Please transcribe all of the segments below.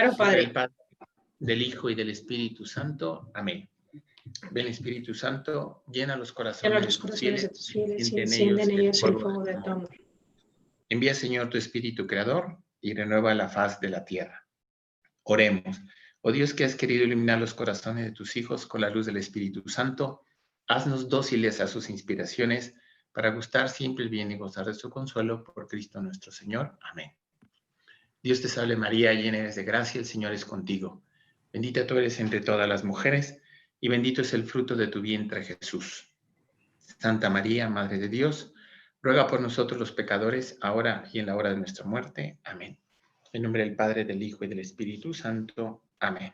Claro, Padre. Del Padre, del Hijo y del Espíritu Santo. Amén. Ven, Espíritu Santo, llena los corazones de tus fieles y enciende en ellos el fuego de tu amor. Envía, Señor, tu Espíritu Creador y renueva la faz de la tierra. Oremos. Oh Dios, que has querido iluminar los corazones de tus hijos con la luz del Espíritu Santo, haznos dóciles a sus inspiraciones para gustar siempre el bien y gozar de su consuelo por Cristo nuestro Señor. Amén. Dios te salve María, llena eres de gracia, el Señor es contigo. Bendita tú eres entre todas las mujeres y bendito es el fruto de tu vientre, Jesús. Santa María, Madre de Dios, ruega por nosotros los pecadores, ahora y en la hora de nuestra muerte. Amén. En nombre del Padre, del Hijo y del Espíritu Santo. Amén.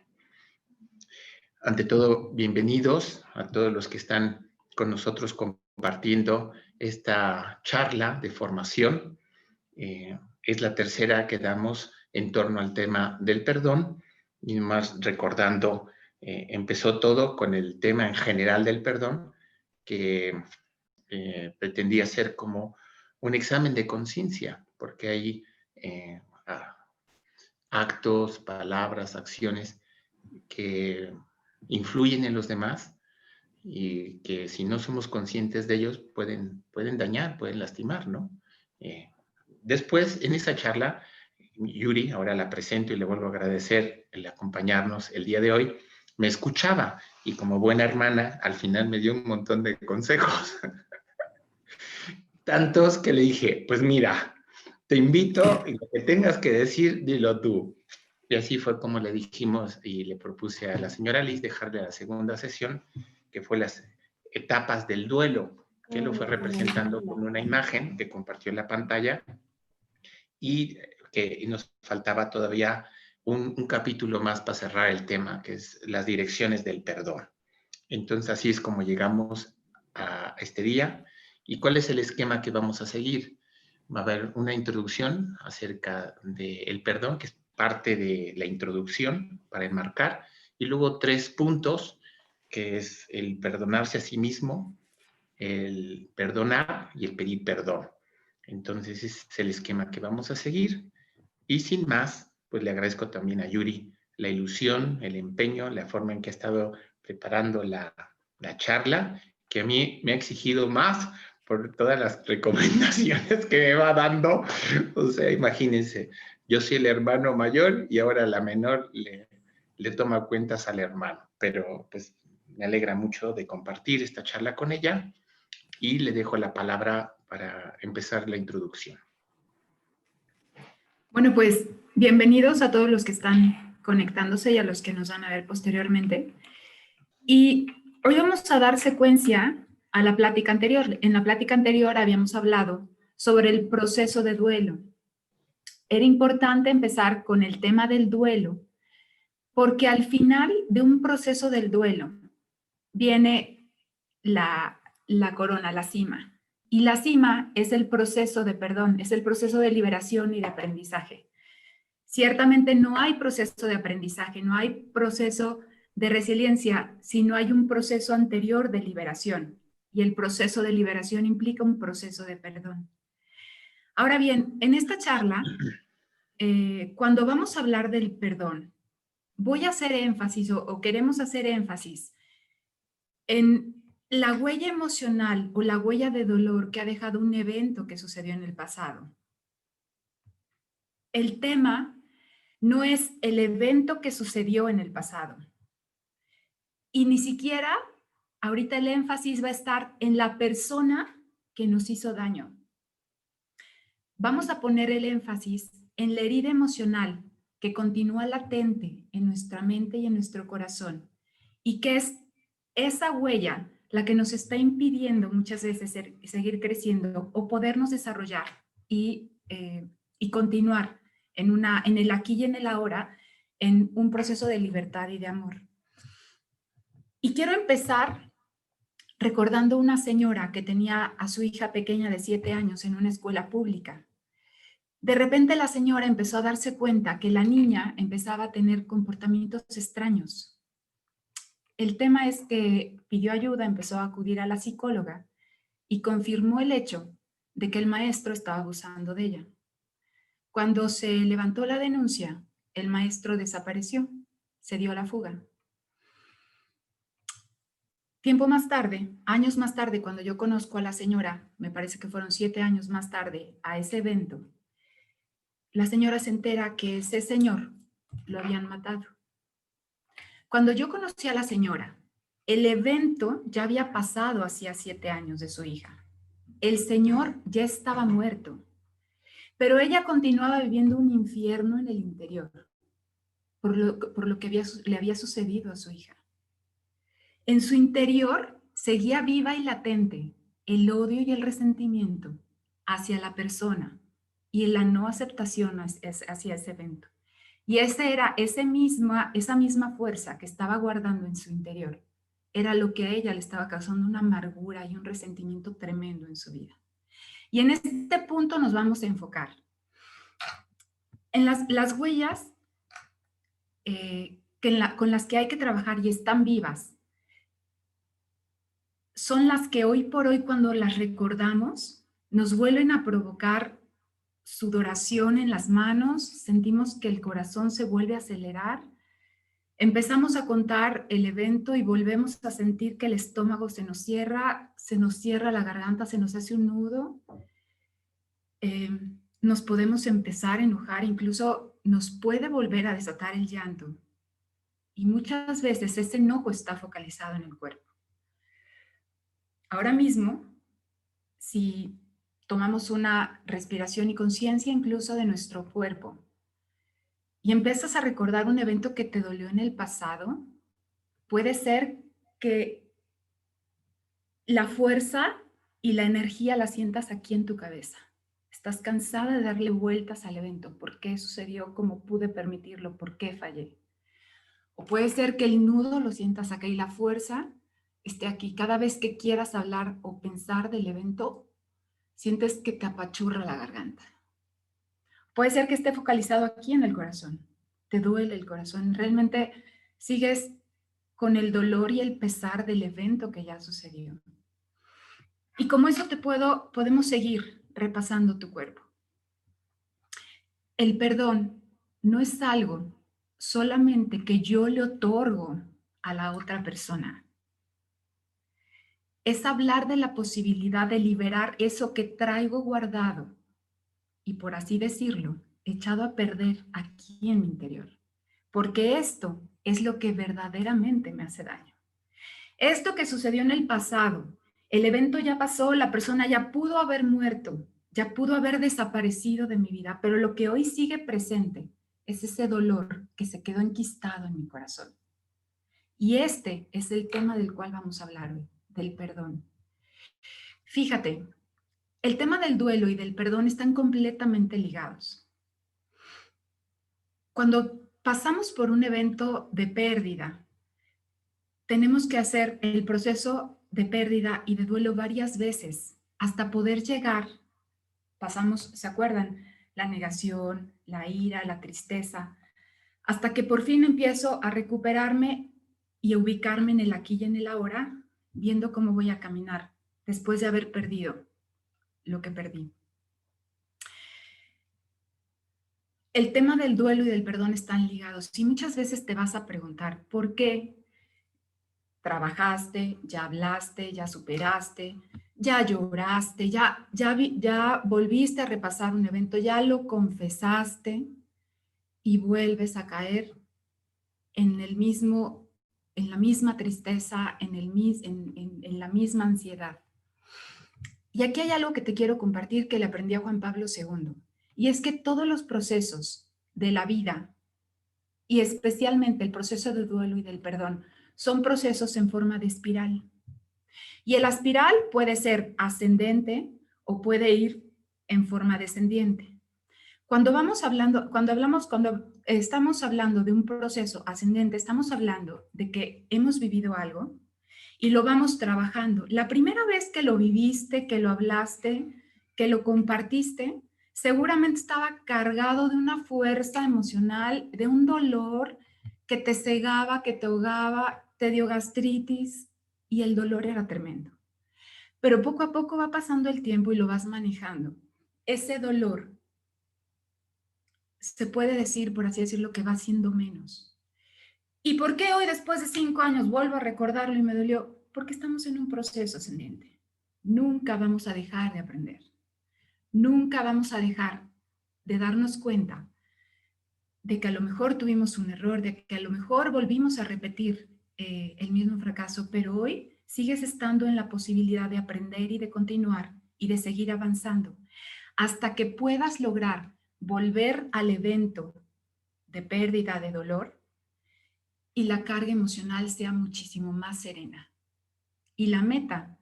Ante todo, bienvenidos a todos los que están con nosotros compartiendo esta charla de formación. Es la tercera que damos en torno al tema del perdón, y más recordando, empezó todo con el tema en general del perdón, que pretendía ser como un examen de conciencia, porque hay actos, palabras, acciones que influyen en los demás y que si no somos conscientes de ellos pueden dañar, pueden lastimar, ¿no? Después, en esa charla, Yuri, ahora la presento y le vuelvo a agradecer el acompañarnos el día de hoy, me escuchaba y como buena hermana al final me dio un montón de consejos. Tantos que le dije, pues mira, te invito y lo que tengas que decir, dilo tú. Y así fue como le dijimos y le propuse a la señora Liz dejarle la segunda sesión, que fue las etapas del duelo, que lo fue representando con una imagen que compartió en la pantalla y que nos faltaba todavía un capítulo más para cerrar el tema, que es las direcciones del perdón. Entonces así es como llegamos a este día. ¿Y cuál es el esquema que vamos a seguir? Va a haber una introducción acerca del perdón, que es parte de la introducción para enmarcar, y luego 3 puntos, que es el perdonarse a sí mismo, el perdonar y el pedir perdón. Entonces ese es el esquema que vamos a seguir. Y sin más, pues le agradezco también a Yuri la ilusión, el empeño, la forma en que ha estado preparando la charla, que a mí me ha exigido más por todas las recomendaciones que me va dando. O sea, imagínense, yo soy el hermano mayor y ahora la menor le toma cuentas al hermano. Pero pues me alegra mucho de compartir esta charla con ella y le dejo la palabra para empezar la introducción. Bueno, pues bienvenidos a todos los que están conectándose y a los que nos van a ver posteriormente. Y hoy vamos a dar secuencia a la plática anterior. En la plática anterior habíamos hablado sobre el proceso de duelo. Era importante empezar con el tema del duelo, porque al final de un proceso del duelo viene la corona, la cima. Y la cima es el proceso de perdón, es el proceso de liberación y de aprendizaje. Ciertamente no hay proceso de aprendizaje, no hay proceso de resiliencia si no hay un proceso anterior de liberación. Y el proceso de liberación implica un proceso de perdón. Ahora bien, en esta charla, cuando vamos a hablar del perdón, voy a hacer énfasis o queremos hacer énfasis en la huella emocional o la huella de dolor que ha dejado un evento que sucedió en el pasado. El tema no es el evento que sucedió en el pasado. Y ni siquiera ahorita el énfasis va a estar en la persona que nos hizo daño. Vamos a poner el énfasis en la herida emocional que continúa latente en nuestra mente y en nuestro corazón y que es esa huella la que nos está impidiendo muchas veces seguir creciendo o podernos desarrollar y continuar en el aquí y en el ahora, en un proceso de libertad y de amor. Y quiero empezar recordando una señora que tenía a su hija pequeña de 7 años en una escuela pública. De repente la señora empezó a darse cuenta que la niña empezaba a tener comportamientos extraños. El tema es que pidió ayuda, empezó a acudir a la psicóloga y confirmó el hecho de que el maestro estaba abusando de ella. Cuando se levantó la denuncia, el maestro desapareció, se dio a la fuga. Tiempo más tarde, años más tarde, cuando yo conozco a la señora, me parece que fueron 7 años más tarde, a ese evento, la señora se entera que ese señor lo habían matado. Cuando yo conocí a la señora, el evento ya había pasado hacía 7 años de su hija. El señor ya estaba muerto, pero ella continuaba viviendo un infierno en el interior por lo que le había sucedido a su hija. En su interior seguía viva y latente el odio y el resentimiento hacia la persona y la no aceptación hacia ese evento. Y esa misma fuerza que estaba guardando en su interior, era lo que a ella le estaba causando una amargura y un resentimiento tremendo en su vida. Y en este punto nos vamos a enfocar. En las huellas con las que hay que trabajar y están vivas, son las que hoy por hoy, cuando las recordamos, nos vuelven a provocar sudoración en las manos, sentimos que el corazón se vuelve a acelerar, empezamos a contar el evento y volvemos a sentir que el estómago se nos cierra la garganta, se nos hace un nudo, nos podemos empezar a enojar, incluso nos puede volver a desatar el llanto. Y muchas veces ese enojo está focalizado en el cuerpo. Ahora mismo, si tomamos una respiración y conciencia incluso de nuestro cuerpo y empiezas a recordar un evento que te dolió en el pasado, puede ser que la fuerza y la energía la sientas aquí en tu cabeza. Estás cansada de darle vueltas al evento. ¿Por qué sucedió? ¿Cómo pude permitirlo? ¿Por qué fallé? O puede ser que el nudo lo sientas acá y la fuerza esté aquí. Cada vez que quieras hablar o pensar del evento, sientes que te apachurra la garganta. Puede ser que esté focalizado aquí en el corazón. Te duele el corazón. Realmente sigues con el dolor y el pesar del evento que ya sucedió. Y como eso podemos seguir repasando tu cuerpo. El perdón no es algo solamente que yo le otorgo a la otra persona. Es hablar de la posibilidad de liberar eso que traigo guardado y, por así decirlo, echado a perder aquí en mi interior. Porque esto es lo que verdaderamente me hace daño. Esto que sucedió en el pasado, el evento ya pasó, la persona ya pudo haber muerto, ya pudo haber desaparecido de mi vida, pero lo que hoy sigue presente es ese dolor que se quedó enquistado en mi corazón. Y este es el tema del cual vamos a hablar hoy, del perdón. Fíjate, el tema del duelo y del perdón están completamente ligados. Cuando pasamos por un evento de pérdida, tenemos que hacer el proceso de pérdida y de duelo varias veces hasta poder llegar. Pasamos, ¿se acuerdan? La negación, la ira, la tristeza, hasta que por fin empiezo a recuperarme y a ubicarme en el aquí y en el ahora, viendo cómo voy a caminar después de haber perdido lo que perdí. El tema del duelo y del perdón están ligados y muchas veces te vas a preguntar, ¿por qué trabajaste, ya hablaste, ya superaste, ya lloraste, ya volviste a repasar un evento, ya lo confesaste y vuelves a caer en la misma tristeza, en la misma ansiedad? Y aquí hay algo que te quiero compartir que le aprendí a Juan Pablo II, y es que todos los procesos de la vida, y especialmente el proceso de duelo y del perdón, son procesos en forma de espiral. Y el espiral puede ser ascendente o puede ir en forma descendiente. Cuando estamos hablando de un proceso ascendente, estamos hablando de que hemos vivido algo y lo vamos trabajando. La primera vez que lo viviste, que lo hablaste, que lo compartiste, seguramente estaba cargado de una fuerza emocional, de un dolor que te cegaba, que te ahogaba, te dio gastritis y el dolor era tremendo. Pero poco a poco va pasando el tiempo y lo vas manejando. Ese dolor se puede decir, por así decirlo, que va siendo menos. ¿Y por qué hoy, después de 5 años, vuelvo a recordarlo y me dolió? Porque estamos en un proceso ascendente. Nunca vamos a dejar de aprender. Nunca vamos a dejar de darnos cuenta de que a lo mejor tuvimos un error, de que a lo mejor volvimos a repetir el mismo fracaso, pero hoy sigues estando en la posibilidad de aprender y de continuar y de seguir avanzando hasta que puedas lograr volver al evento de pérdida, de dolor, y la carga emocional sea muchísimo más serena. Y la meta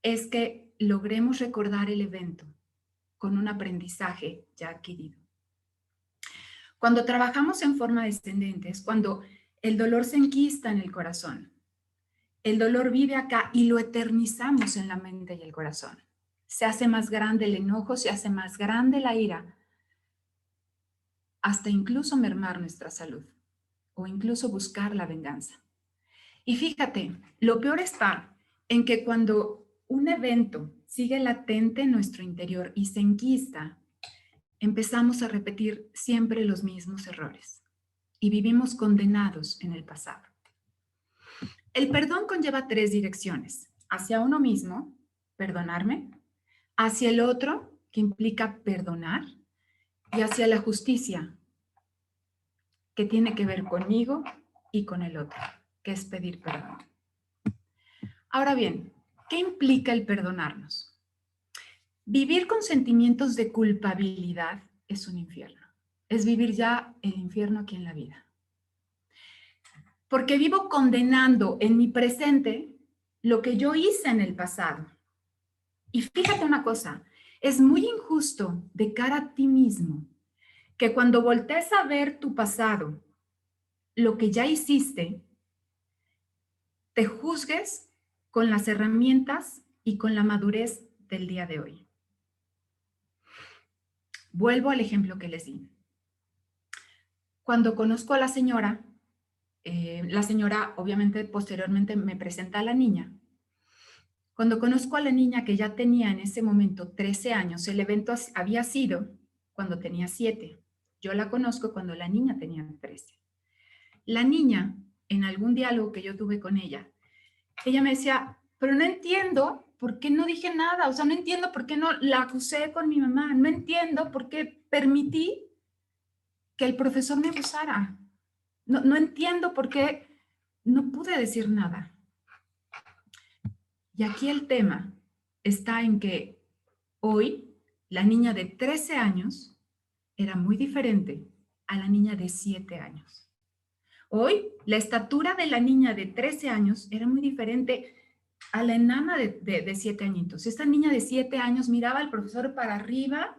es que logremos recordar el evento con un aprendizaje ya adquirido. Cuando trabajamos en forma descendente es cuando el dolor se enquista en el corazón. El dolor vive acá y lo eternizamos en la mente y el corazón. Se hace más grande el enojo, se hace más grande la ira, hasta incluso mermar nuestra salud o incluso buscar la venganza. Y fíjate, lo peor está en que cuando un evento sigue latente en nuestro interior y se enquista, empezamos a repetir siempre los mismos errores y vivimos condenados en el pasado. El perdón conlleva 3 direcciones: hacia uno mismo, perdonarme; hacia el otro, que implica perdonar; y hacia la justicia, que tiene que ver conmigo y con el otro, que es pedir perdón. Ahora bien, ¿qué implica el perdonarnos? Vivir con sentimientos de culpabilidad es un infierno. Es vivir ya el infierno aquí en la vida. Porque vivo condenando en mi presente lo que yo hice en el pasado. Y fíjate una cosa, es muy injusto de cara a ti mismo que cuando voltees a ver tu pasado, lo que ya hiciste, te juzgues con las herramientas y con la madurez del día de hoy. Vuelvo al ejemplo que les di. Cuando conozco a la señora obviamente posteriormente me presenta a la niña. Cuando conozco a la niña, que ya tenía en ese momento 13 años, el evento había sido cuando tenía 7. Yo la conozco cuando la niña tenía 13. La niña, en algún diálogo que yo tuve con ella me decía, pero no entiendo por qué no dije nada, o sea, no entiendo por qué no la acusé con mi mamá, no entiendo por qué permití que el profesor me abusara. No entiendo por qué no pude decir nada. Y aquí el tema está en que hoy la niña de 13 años era muy diferente a la niña de 7 años. Hoy la estatura de la niña de 13 años era muy diferente a la enana de 7 añitos. Esta niña de 7 años miraba al profesor para arriba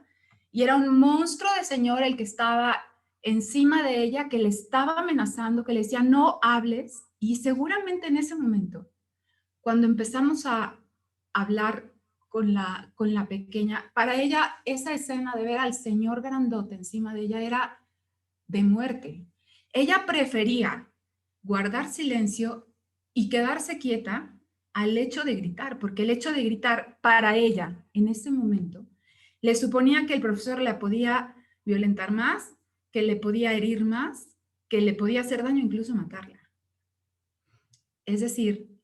y era un monstruo de señora el que estaba encima de ella, que le estaba amenazando, que le decía no hables. Y seguramente en ese momento, cuando empezamos a hablar con la pequeña, para ella esa escena de ver al señor grandote encima de ella era de muerte. Ella prefería guardar silencio y quedarse quieta al hecho de gritar, porque el hecho de gritar para ella en ese momento le suponía que el profesor la podía violentar más, que le podía herir más, que le podía hacer daño, incluso matarla. Es decir,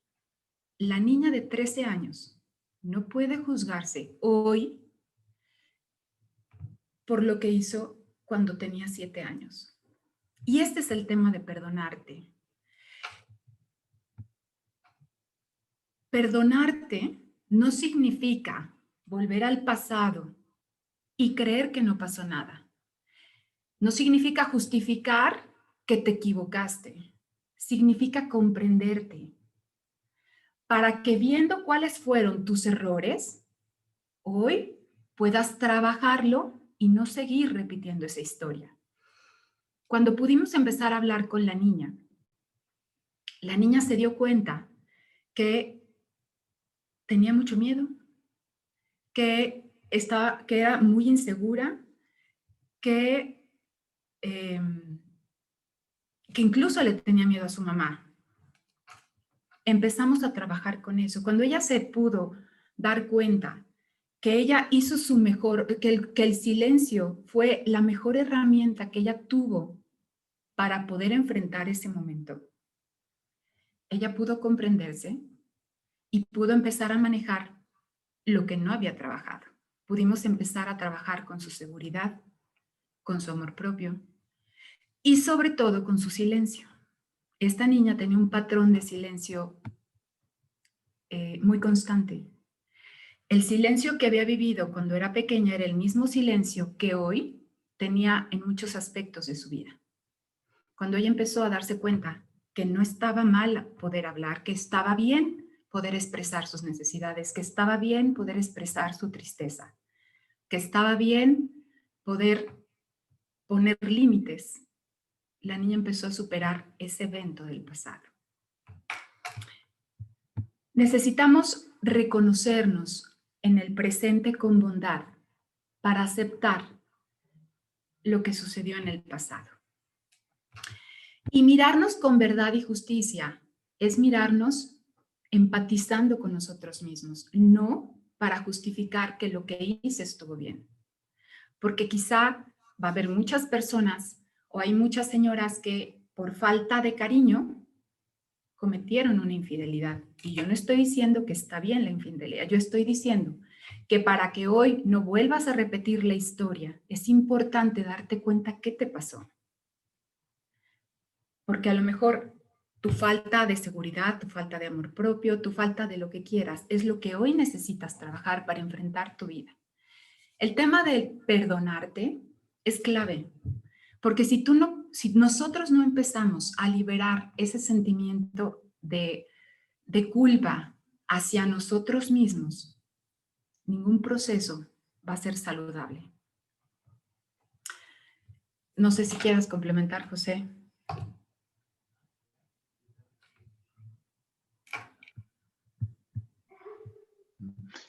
la niña de 13 años no puede juzgarse hoy por lo que hizo cuando tenía 7 años. Y este es el tema de perdonarte. Perdonarte no significa volver al pasado y creer que no pasó nada. No significa justificar que te equivocaste. Significa comprenderte. Para que, viendo cuáles fueron tus errores, hoy puedas trabajarlo y no seguir repitiendo esa historia. Cuando pudimos empezar a hablar con la niña se dio cuenta que tenía mucho miedo, que era muy insegura, que incluso le tenía miedo a su mamá. Empezamos a trabajar con eso. Cuando ella se pudo dar cuenta que ella hizo su mejor, que el silencio fue la mejor herramienta que ella tuvo para poder enfrentar ese momento. Ella pudo comprenderse y pudo empezar a manejar lo que no había trabajado. Pudimos empezar a trabajar con su seguridad, con su amor propio y sobre todo con su silencio. Esta niña tenía un patrón de silencio muy constante. El silencio que había vivido cuando era pequeña era el mismo silencio que hoy tenía en muchos aspectos de su vida. Cuando ella empezó a darse cuenta que no estaba mal poder hablar, que estaba bien poder expresar sus necesidades, que estaba bien poder expresar su tristeza, que estaba bien poder poner límites, la niña empezó a superar ese evento del pasado. Necesitamos reconocernos en el presente con bondad para aceptar lo que sucedió en el pasado. Y mirarnos con verdad y justicia es mirarnos empatizando con nosotros mismos, no para justificar que lo que hice estuvo bien. Porque quizá va a haber muchas personas o hay muchas señoras que por falta de cariño cometieron una infidelidad. Y yo no estoy diciendo que está bien la infidelidad, yo estoy diciendo que para que hoy no vuelvas a repetir la historia, es importante darte cuenta qué te pasó. Porque a lo mejor tu falta de seguridad, tu falta de amor propio, tu falta de lo que quieras, es lo que hoy necesitas trabajar para enfrentar tu vida. El tema de perdonarte es clave, porque si nosotros no empezamos a liberar ese sentimiento de culpa hacia nosotros mismos, ningún proceso va a ser saludable. No sé si quieras complementar, José.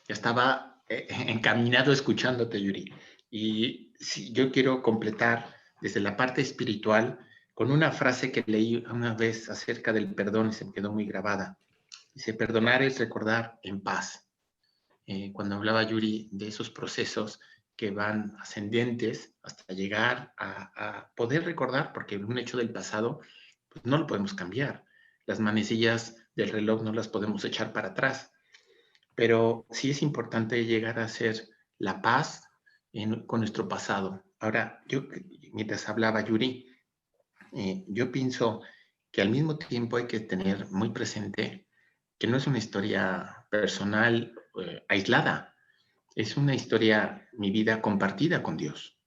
Ya estaba encaminado escuchándote, Yuri. Y sí, yo quiero completar desde la parte espiritual con una frase que leí una vez acerca del perdón y se me quedó muy grabada. Dice, perdonar es recordar en paz. Cuando hablaba Yuri de esos procesos que van ascendentes hasta llegar a poder recordar, porque un hecho del pasado pues no lo podemos cambiar. Las manecillas del reloj no las podemos echar para atrás, pero sí es importante llegar a hacer la paz con nuestro pasado. Ahora, yo mientras hablaba Yuri, yo pienso que al mismo tiempo hay que tener muy presente que no es una historia personal aislada, es una historia, mi vida compartida con Dios.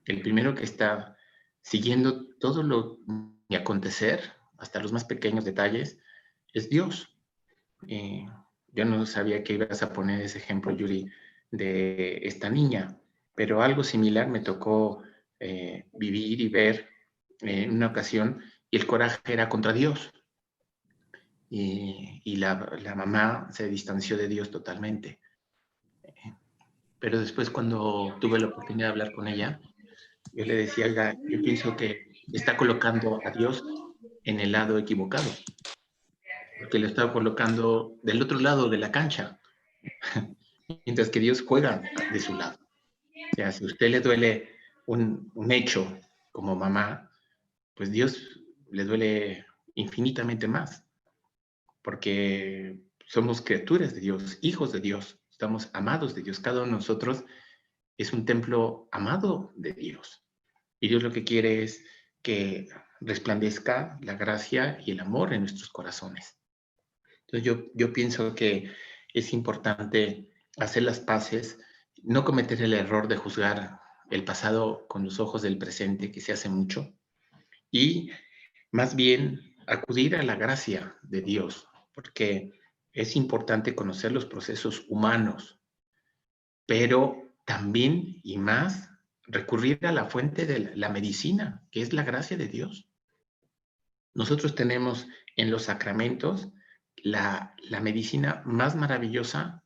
El primero que está siguiendo todo mi acontecer, hasta los más pequeños detalles, es Dios. Yo no sabía que ibas a poner ese ejemplo, Yuri, de esta niña, pero algo similar me tocó vivir y ver en una ocasión, y el coraje era contra Dios. Y la mamá se distanció de Dios totalmente. Pero después cuando tuve la oportunidad de hablar con ella, yo le decía, oiga, yo pienso que está colocando a Dios en el lado equivocado, porque lo está colocando del otro lado de la cancha, mientras que Dios juega de su lado. O sea, si a usted le duele un hecho como mamá, pues Dios le duele infinitamente más, porque somos criaturas de Dios, hijos de Dios, estamos amados de Dios. Cada uno de nosotros es un templo amado de Dios. Y Dios lo que quiere es que resplandezca la gracia y el amor en nuestros corazones. Entonces yo pienso que es importante hacer las paces, no cometer el error de juzgar el pasado con los ojos del presente, que se hace mucho, y más bien acudir a la gracia de Dios, porque es importante conocer los procesos humanos, pero también y más recurrir a la fuente de la medicina, que es la gracia de Dios. Nosotros tenemos en los sacramentos la medicina más maravillosa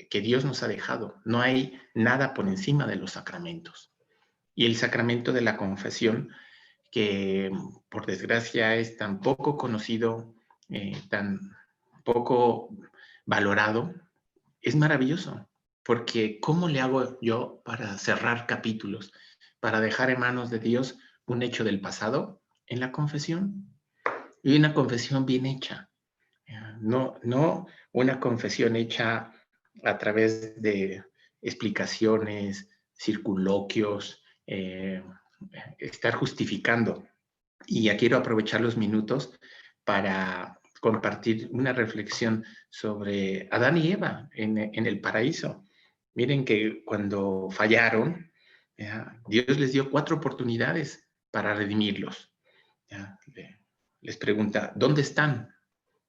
que Dios nos ha dejado. No hay nada por encima de los sacramentos. Y el sacramento de la confesión, que por desgracia es tan poco conocido, tan poco valorado, es maravilloso, porque ¿cómo le hago yo para cerrar capítulos, para dejar en manos de Dios un hecho del pasado? En la confesión. Y una confesión bien hecha. No una confesión hecha a través de explicaciones, circunloquios, estar justificando. Y ya quiero aprovechar los minutos para compartir una reflexión sobre Adán y Eva en el paraíso. Miren que cuando fallaron, Dios les dio 4 oportunidades para redimirlos. Les pregunta, ¿dónde están?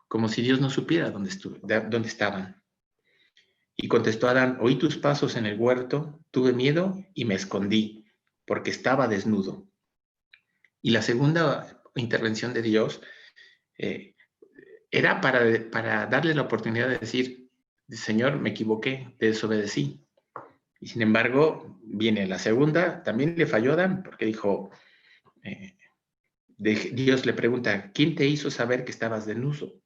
Como si Dios no supiera dónde estaban. Y contestó Adán, oí tus pasos en el huerto, tuve miedo y me escondí, porque estaba desnudo. Y la segunda intervención de Dios era para darle la oportunidad de decir, Señor, me equivoqué, te desobedecí. Y sin embargo, viene la segunda, también le falló a Adán, porque dijo, Dios le pregunta, ¿quién te hizo saber que estabas desnudo?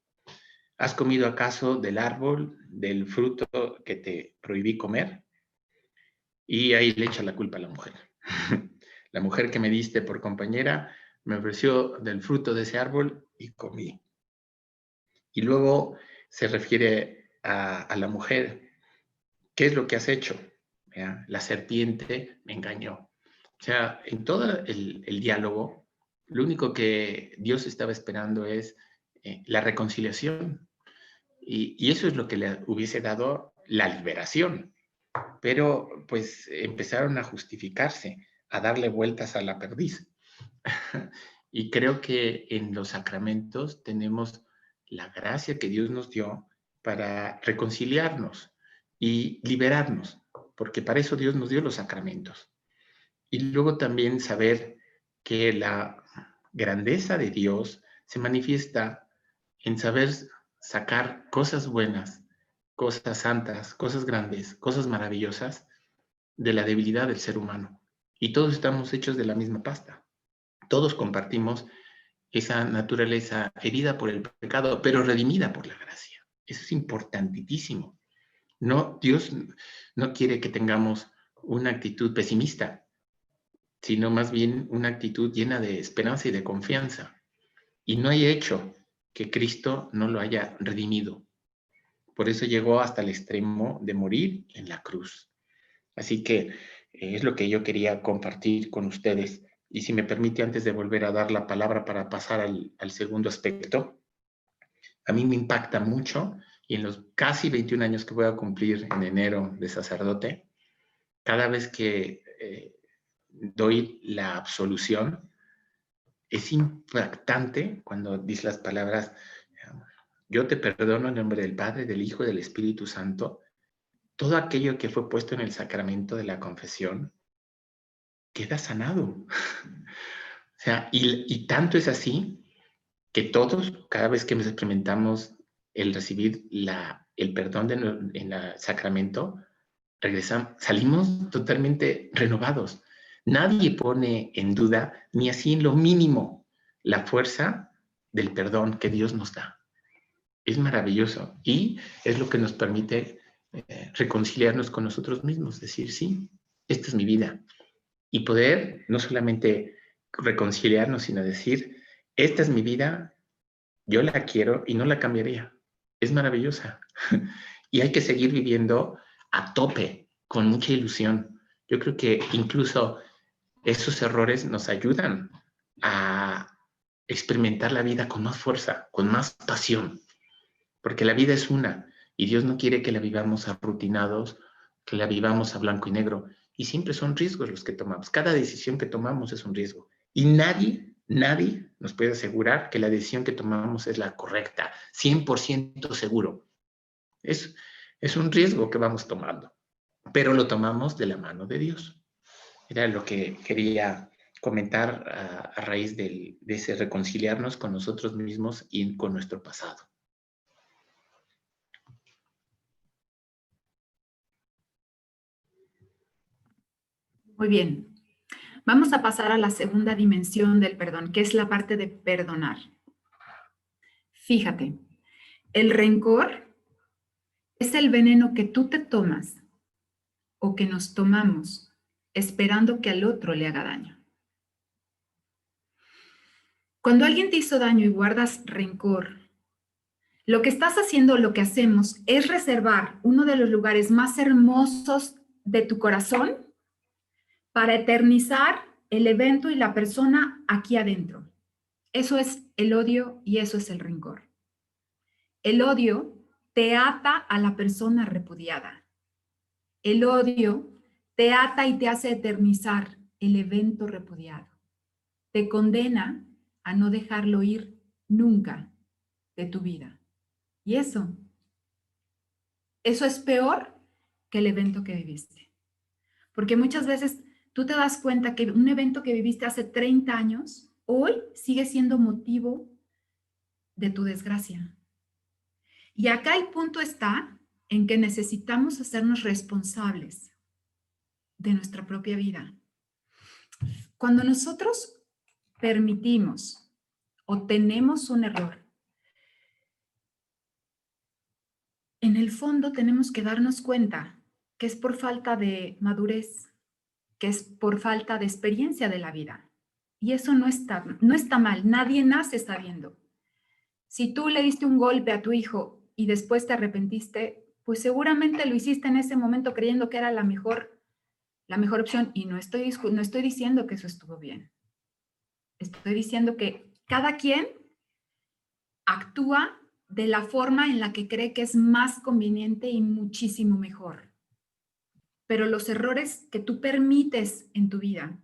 ¿Has comido acaso del árbol, del fruto que te prohibí comer? Y ahí le echa la culpa a la mujer. La mujer que me diste por compañera me ofreció del fruto de ese árbol y comí. Y luego se refiere a la mujer. ¿Qué es lo que has hecho? La serpiente me engañó. O sea, en todo el diálogo, lo único que Dios estaba esperando es la reconciliación. Y eso es lo que le hubiese dado la liberación. Pero pues empezaron a justificarse, a darle vueltas a la perdiz. Y creo que en los sacramentos tenemos la gracia que Dios nos dio para reconciliarnos y liberarnos, porque para eso Dios nos dio los sacramentos. Y luego también saber que la grandeza de Dios se manifiesta en saber sacar cosas buenas, cosas santas, cosas grandes, cosas maravillosas de la debilidad del ser humano. Y todos estamos hechos de la misma pasta. Todos compartimos esa naturaleza herida por el pecado, pero redimida por la gracia. Eso es importantísimo. No, Dios no quiere que tengamos una actitud pesimista, sino más bien una actitud llena de esperanza y de confianza. Y no hay hecho que Cristo no lo haya redimido. Por eso llegó hasta el extremo de morir en la cruz. Así que es lo que yo quería compartir con ustedes. Y si me permite, antes de volver a dar la palabra para pasar al segundo aspecto, a mí me impacta mucho y en los casi 21 años que voy a cumplir en enero de sacerdote, cada vez que doy la absolución, es impactante cuando dice las palabras, yo te perdono en nombre del Padre, del Hijo y del Espíritu Santo, todo aquello que fue puesto en el sacramento de la confesión queda sanado. O sea, y tanto es así que todos, cada vez que experimentamos el recibir el perdón en el sacramento, salimos totalmente renovados. Nadie pone en duda, ni así en lo mínimo, la fuerza del perdón que Dios nos da. Es maravilloso y es lo que nos permite reconciliarnos con nosotros mismos, decir, sí, esta es mi vida. Y poder no solamente reconciliarnos, sino decir, esta es mi vida, yo la quiero y no la cambiaría. Es maravillosa. Y hay que seguir viviendo a tope, con mucha ilusión. Yo creo que incluso esos errores nos ayudan a experimentar la vida con más fuerza, con más pasión, porque la vida es una y Dios no quiere que la vivamos arrutinados, que la vivamos a blanco y negro. Y siempre son riesgos los que tomamos. Cada decisión que tomamos es un riesgo. Y nadie nos puede asegurar que la decisión que tomamos es la correcta, 100% seguro. Es un riesgo que vamos tomando, pero lo tomamos de la mano de Dios. Era lo que quería comentar a raíz de ese reconciliarnos con nosotros mismos y con nuestro pasado. Muy bien. Vamos a pasar a la segunda dimensión del perdón, que es la parte de perdonar. Fíjate, el rencor es el veneno que tú te tomas o que nos tomamos esperando que al otro le haga daño. Cuando alguien te hizo daño y guardas rencor, lo que estás haciendo, lo que hacemos, es reservar uno de los lugares más hermosos de tu corazón para eternizar el evento y la persona aquí adentro. Eso es el odio y eso es el rencor. El odio te ata a la persona repudiada. El odio te ata y te hace eternizar el evento repudiado. Te condena a no dejarlo ir nunca de tu vida. Y eso es peor que el evento que viviste. Porque muchas veces tú te das cuenta que un evento que viviste hace 30 años, hoy sigue siendo motivo de tu desgracia. Y acá el punto está en que necesitamos hacernos responsables de nuestra propia vida. Cuando nosotros permitimos o tenemos un error, en el fondo tenemos que darnos cuenta que es por falta de madurez, que es por falta de experiencia de la vida. Y eso no está mal, nadie nace sabiendo. Si tú le diste un golpe a tu hijo y después te arrepentiste, pues seguramente lo hiciste en ese momento creyendo que era la mejor opción. Y no estoy diciendo que eso estuvo bien. Estoy diciendo que cada quien actúa de la forma en la que cree que es más conveniente y muchísimo mejor. Pero los errores que tú permites en tu vida,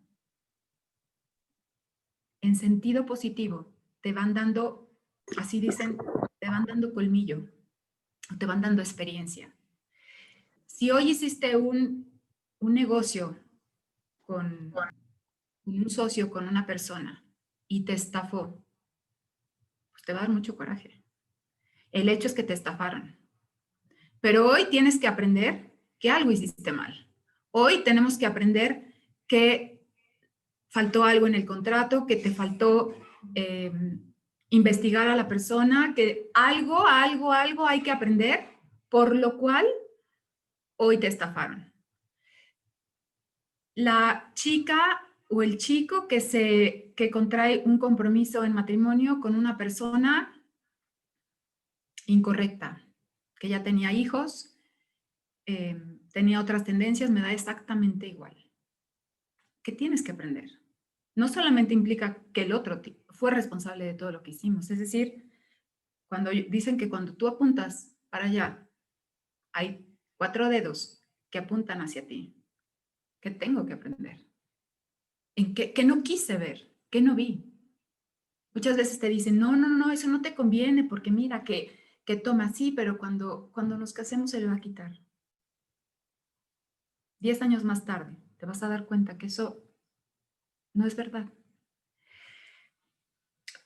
en sentido positivo, te van dando, así dicen, te van dando colmillo, te van dando experiencia. Si hoy hiciste un negocio con un socio, con una persona, y te estafó, pues te va a dar mucho coraje. El hecho es que te estafaron. Pero hoy tienes que aprender que algo hiciste mal. Hoy tenemos que aprender que faltó algo en el contrato, que te faltó investigar a la persona, que algo hay que aprender, por lo cual hoy te estafaron. La chica o el chico que contrae un compromiso en matrimonio con una persona incorrecta, que ya tenía hijos, tenía otras tendencias, me da exactamente igual. ¿Qué tienes que aprender? No solamente implica que el otro fue responsable de todo lo que hicimos, es decir, cuando dicen que cuando tú apuntas para allá, hay 4 dedos que apuntan hacia ti. ¿Qué tengo que aprender? ¿En qué no quise ver? ¿Qué no vi? Muchas veces te dicen, no, eso no te conviene porque mira que toma, sí, pero cuando nos casemos se le va a quitar. 10 años más tarde te vas a dar cuenta que eso no es verdad.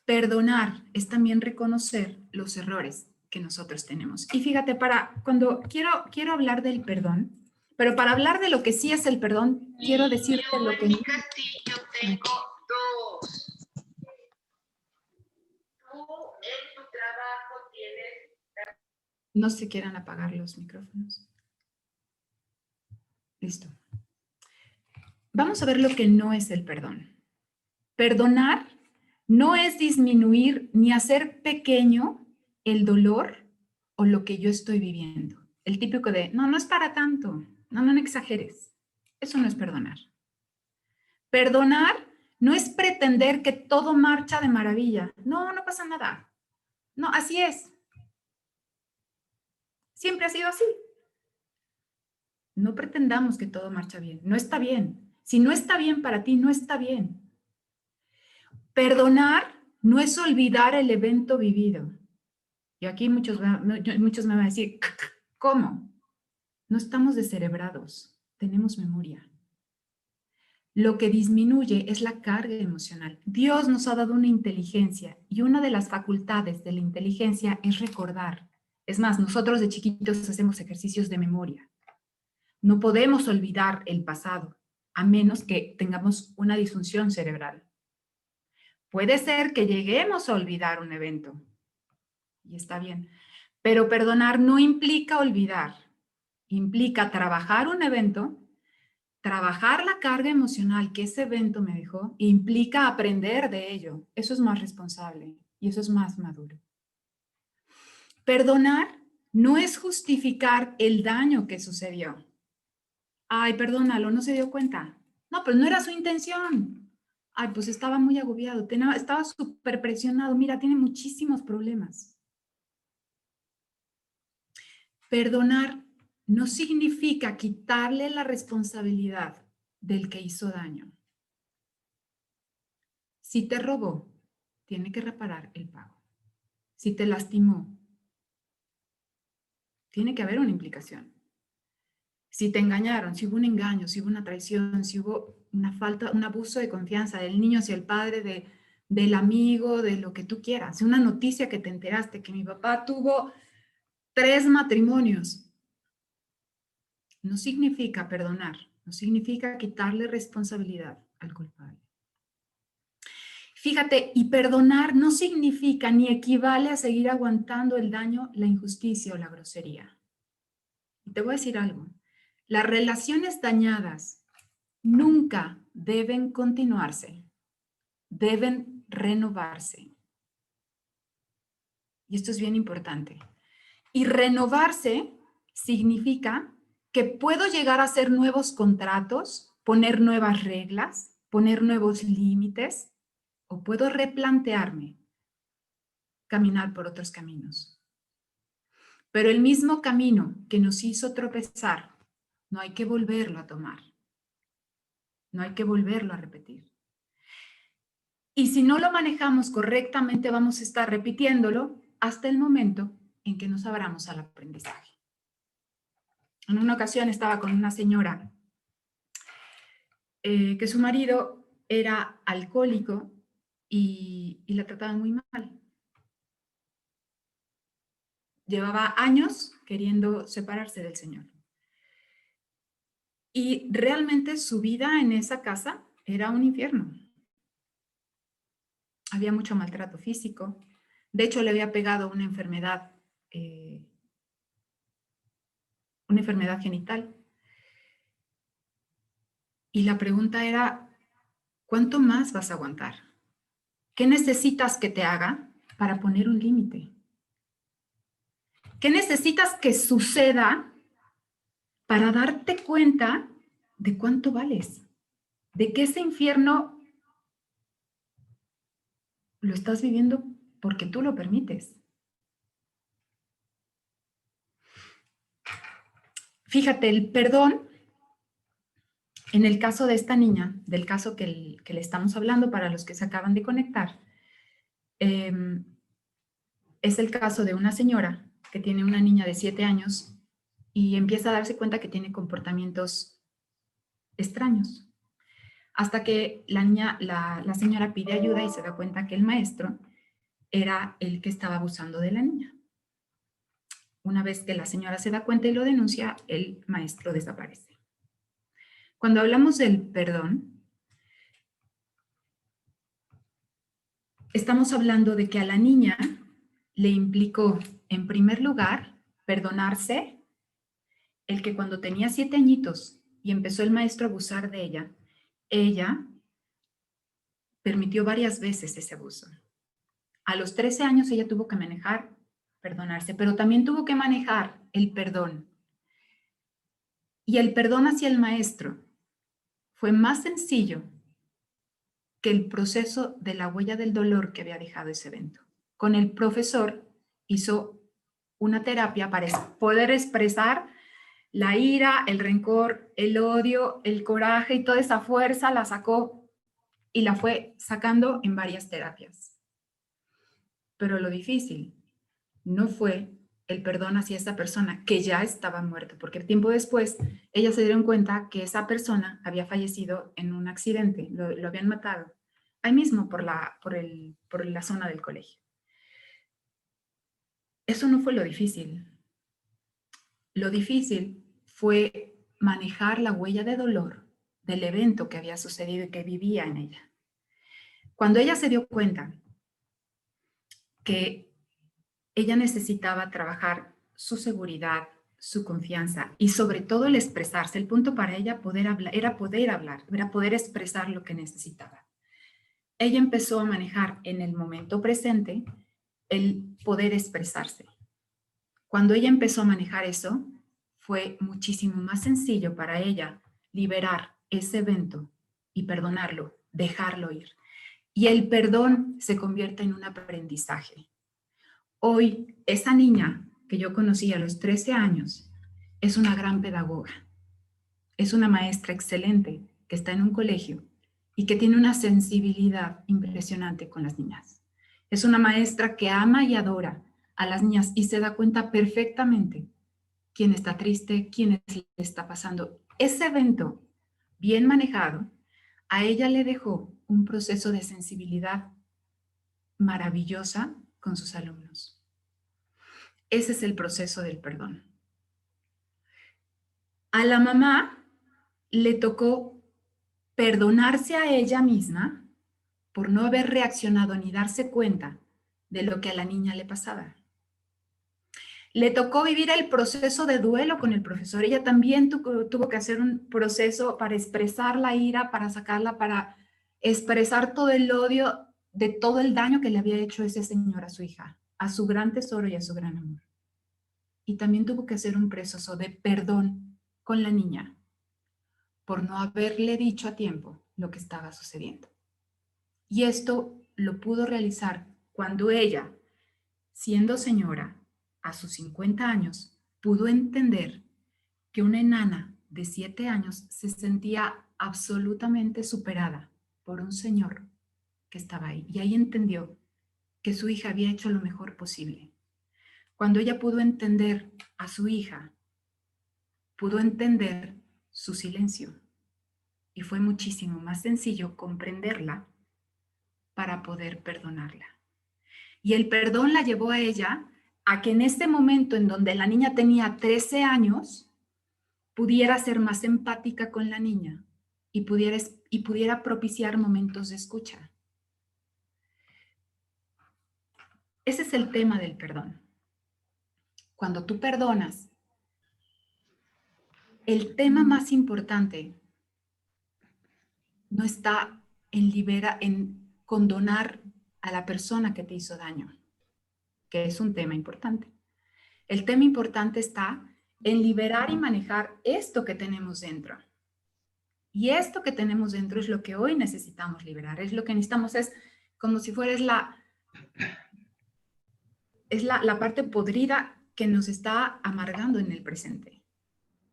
Perdonar es también reconocer los errores que nosotros tenemos. Y fíjate, cuando quiero hablar del perdón, pero para hablar de lo que sí es el perdón, quiero decirte lo que... En mi castillo tengo 2. Tú en tu trabajo tienes... No se quieran apagar los micrófonos. Listo. Vamos a ver lo que no es el perdón. Perdonar no es disminuir ni hacer pequeño el dolor o lo que yo estoy viviendo. El típico de, no es para tanto, no exageres. Eso no es perdonar. Perdonar no es pretender que todo marcha de maravilla. No pasa nada. No, así es. Siempre ha sido así. No pretendamos que todo marcha bien. No está bien. Si no está bien para ti, no está bien. Perdonar no es olvidar el evento vivido. Y aquí muchos me van a decir, ¿cómo? No estamos descerebrados, tenemos memoria. Lo que disminuye es la carga emocional. Dios nos ha dado una inteligencia y una de las facultades de la inteligencia es recordar. Es más, nosotros de chiquitos hacemos ejercicios de memoria. No podemos olvidar el pasado, a menos que tengamos una disfunción cerebral. Puede ser que lleguemos a olvidar un evento, y está bien, pero perdonar no implica olvidar, implica trabajar un evento trabajar la carga emocional que ese evento me dejó implica aprender de ello. Eso es más responsable y eso es más maduro. Perdonar no es justificar el daño que sucedió. Ay, perdónalo, no se dio cuenta. No, pues no era su intención. Ay, pues estaba muy agobiado, estaba súper presionado. Mira, tiene muchísimos problemas. Perdonar no significa quitarle la responsabilidad del que hizo daño. Si te robó, tiene que reparar el pago. Si te lastimó, tiene que haber una implicación. Si te engañaron, si hubo un engaño, si hubo una traición, si hubo una falta, un abuso de confianza del niño hacia el padre, del amigo, de lo que tú quieras. Una noticia que te enteraste que mi papá tuvo 3 matrimonios. No significa perdonar, no significa quitarle responsabilidad al culpable. Fíjate, y perdonar no significa ni equivale a seguir aguantando el daño, la injusticia o la grosería. Y te voy a decir algo. Las relaciones dañadas nunca deben continuarse, deben renovarse. Y esto es bien importante. Y renovarse significa que puedo llegar a hacer nuevos contratos, poner nuevas reglas, poner nuevos límites, o puedo replantearme caminar por otros caminos. Pero el mismo camino que nos hizo tropezar, no hay que volverlo a tomar. No hay que volverlo a repetir. Y si no lo manejamos correctamente, vamos a estar repitiéndolo hasta el momento en que nos abramos al aprendizaje. En una ocasión estaba con una señora que su marido era alcohólico y la trataba muy mal. Llevaba años queriendo separarse del señor. Y realmente su vida en esa casa era un infierno. Había mucho maltrato físico. De hecho, le había pegado una enfermedad genital. Y la pregunta era, ¿cuánto más vas a aguantar? ¿Qué necesitas que te haga para poner un límite? ¿Qué necesitas que suceda para darte cuenta de cuánto vales? De que ese infierno lo estás viviendo porque tú lo permites. Fíjate, el perdón, en el caso de esta niña, del caso que le estamos hablando para los que se acaban de conectar, es el caso de una señora que tiene una niña de 7 años y empieza a darse cuenta que tiene comportamientos extraños. Hasta que la señora pide ayuda y se da cuenta que el maestro era el que estaba abusando de la niña. Una vez que la señora se da cuenta y lo denuncia, el maestro desaparece. Cuando hablamos del perdón, estamos hablando de que a la niña le implicó, en primer lugar, perdonarse el que cuando tenía 7 añitos y empezó el maestro a abusar de ella permitió varias veces ese abuso. A los 13 años ella tuvo que manejar, perdonarse, pero también tuvo que manejar el perdón. Y el perdón hacia el maestro fue más sencillo que el proceso de la huella del dolor que había dejado ese evento. Con el profesor hizo una terapia para poder expresar la ira, el rencor, el odio, el coraje y toda esa fuerza la sacó y la fue sacando en varias terapias. Pero lo difícil no fue el perdón hacia esa persona que ya estaba muerta, porque el tiempo después ellas se dieron cuenta que esa persona había fallecido en un accidente, lo habían matado, ahí mismo por la zona del colegio. Eso no fue lo difícil. Lo difícil fue manejar la huella de dolor del evento que había sucedido y que vivía en ella. Cuando ella se dio cuenta que ella necesitaba trabajar su seguridad, su confianza y sobre todo el expresarse. El punto para ella era poder hablar, era poder expresar lo que necesitaba. Ella empezó a manejar en el momento presente el poder expresarse. Cuando ella empezó a manejar eso, fue muchísimo más sencillo para ella liberar ese evento y perdonarlo, dejarlo ir. Y el perdón se convierte en un aprendizaje. Hoy, esa niña que yo conocí a los 13 años es una gran pedagoga. Es una maestra excelente que está en un colegio y que tiene una sensibilidad impresionante con las niñas. Es una maestra que ama y adora a las niñas y se da cuenta perfectamente quién está triste, quién le está pasando. Ese evento, bien manejado, a ella le dejó un proceso de sensibilidad maravillosa con sus alumnos. Ese es el proceso del perdón. A la mamá le tocó perdonarse a ella misma por no haber reaccionado ni darse cuenta de lo que a la niña le pasaba. Le tocó vivir el proceso de duelo con el profesor. Ella también tuvo que hacer un proceso para expresar la ira, para sacarla, para expresar todo el odio de todo el daño que le había hecho ese señor a su hija, a su gran tesoro y a su gran amor. Y también tuvo que hacer un proceso de perdón con la niña por no haberle dicho a tiempo lo que estaba sucediendo. Y esto lo pudo realizar cuando ella, siendo señora, a sus 50 años, pudo entender que una enana de 7 años se sentía absolutamente superada por un señor que estaba ahí. Y ahí entendió que su hija había hecho lo mejor posible. Cuando ella pudo entender a su hija, pudo entender su silencio. Y fue muchísimo más sencillo comprenderla para poder perdonarla. Y el perdón la llevó a ella a que en este momento en donde la niña tenía 13 años, pudiera ser más empática con la niña y pudiera propiciar momentos de escucha. Ese es el tema del perdón. Cuando tú perdonas, el tema más importante no está en condonar a la persona que te hizo daño, que es un tema importante. El tema importante está en liberar y manejar esto que tenemos dentro. Y esto que tenemos dentro es lo que hoy necesitamos liberar. Es lo que necesitamos, es como si fuera la parte podrida que nos está amargando en el presente.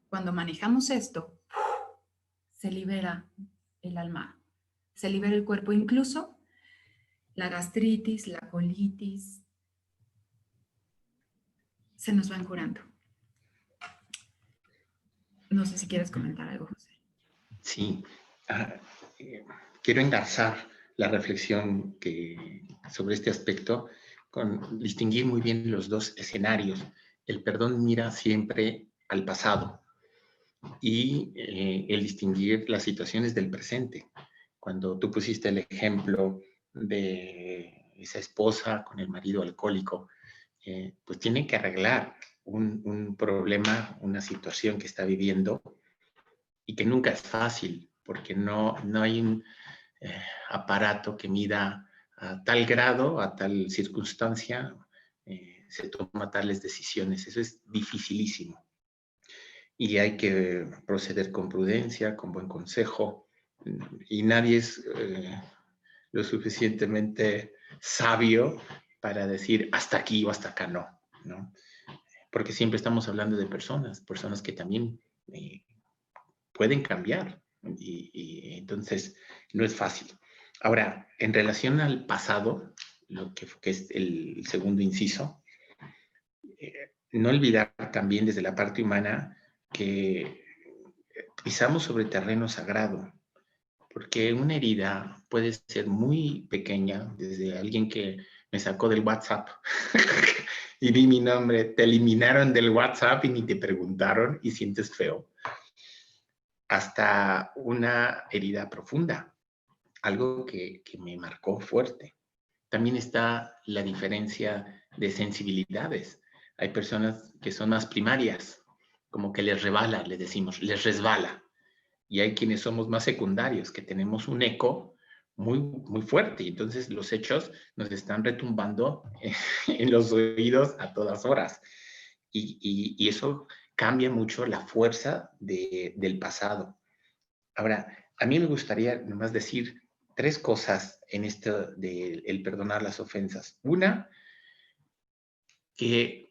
Cuando manejamos esto, se libera el alma, se libera el cuerpo, incluso la gastritis, la colitis, se nos van curando. No sé si quieres comentar algo, José. Sí, quiero engarzar la reflexión sobre este aspecto con distinguir muy bien los dos escenarios. El perdón mira siempre al pasado y el distinguir las situaciones del presente. Cuando tú pusiste el ejemplo de esa esposa con el marido alcohólico, pues tienen que arreglar un problema, una situación que está viviendo y que nunca es fácil, porque no hay un aparato que mida a tal grado, a tal circunstancia, se toma tales decisiones. Eso es dificilísimo. Y hay que proceder con prudencia, con buen consejo, y nadie es lo suficientemente sabio para decir hasta aquí o hasta acá no. Porque siempre estamos hablando de personas que también pueden cambiar y entonces no es fácil. Ahora, en relación al pasado, lo que es el segundo inciso, no olvidar también desde la parte humana que pisamos sobre terreno sagrado, porque una herida puede ser muy pequeña, desde alguien que me sacó del WhatsApp y vi mi nombre, te eliminaron del WhatsApp y ni te preguntaron y sientes feo, hasta una herida profunda, algo que me marcó fuerte. También está la diferencia de sensibilidades. Hay personas que son más primarias como que les rebala, les decimos, les resbala. Y hay quienes somos más secundarios, que tenemos un eco muy, muy fuerte. Y entonces los hechos nos están retumbando en los oídos a todas horas. Y eso cambia mucho la fuerza del pasado. Ahora, a mí me gustaría nomás decir 3 cosas en esto de el perdonar las ofensas. Una, que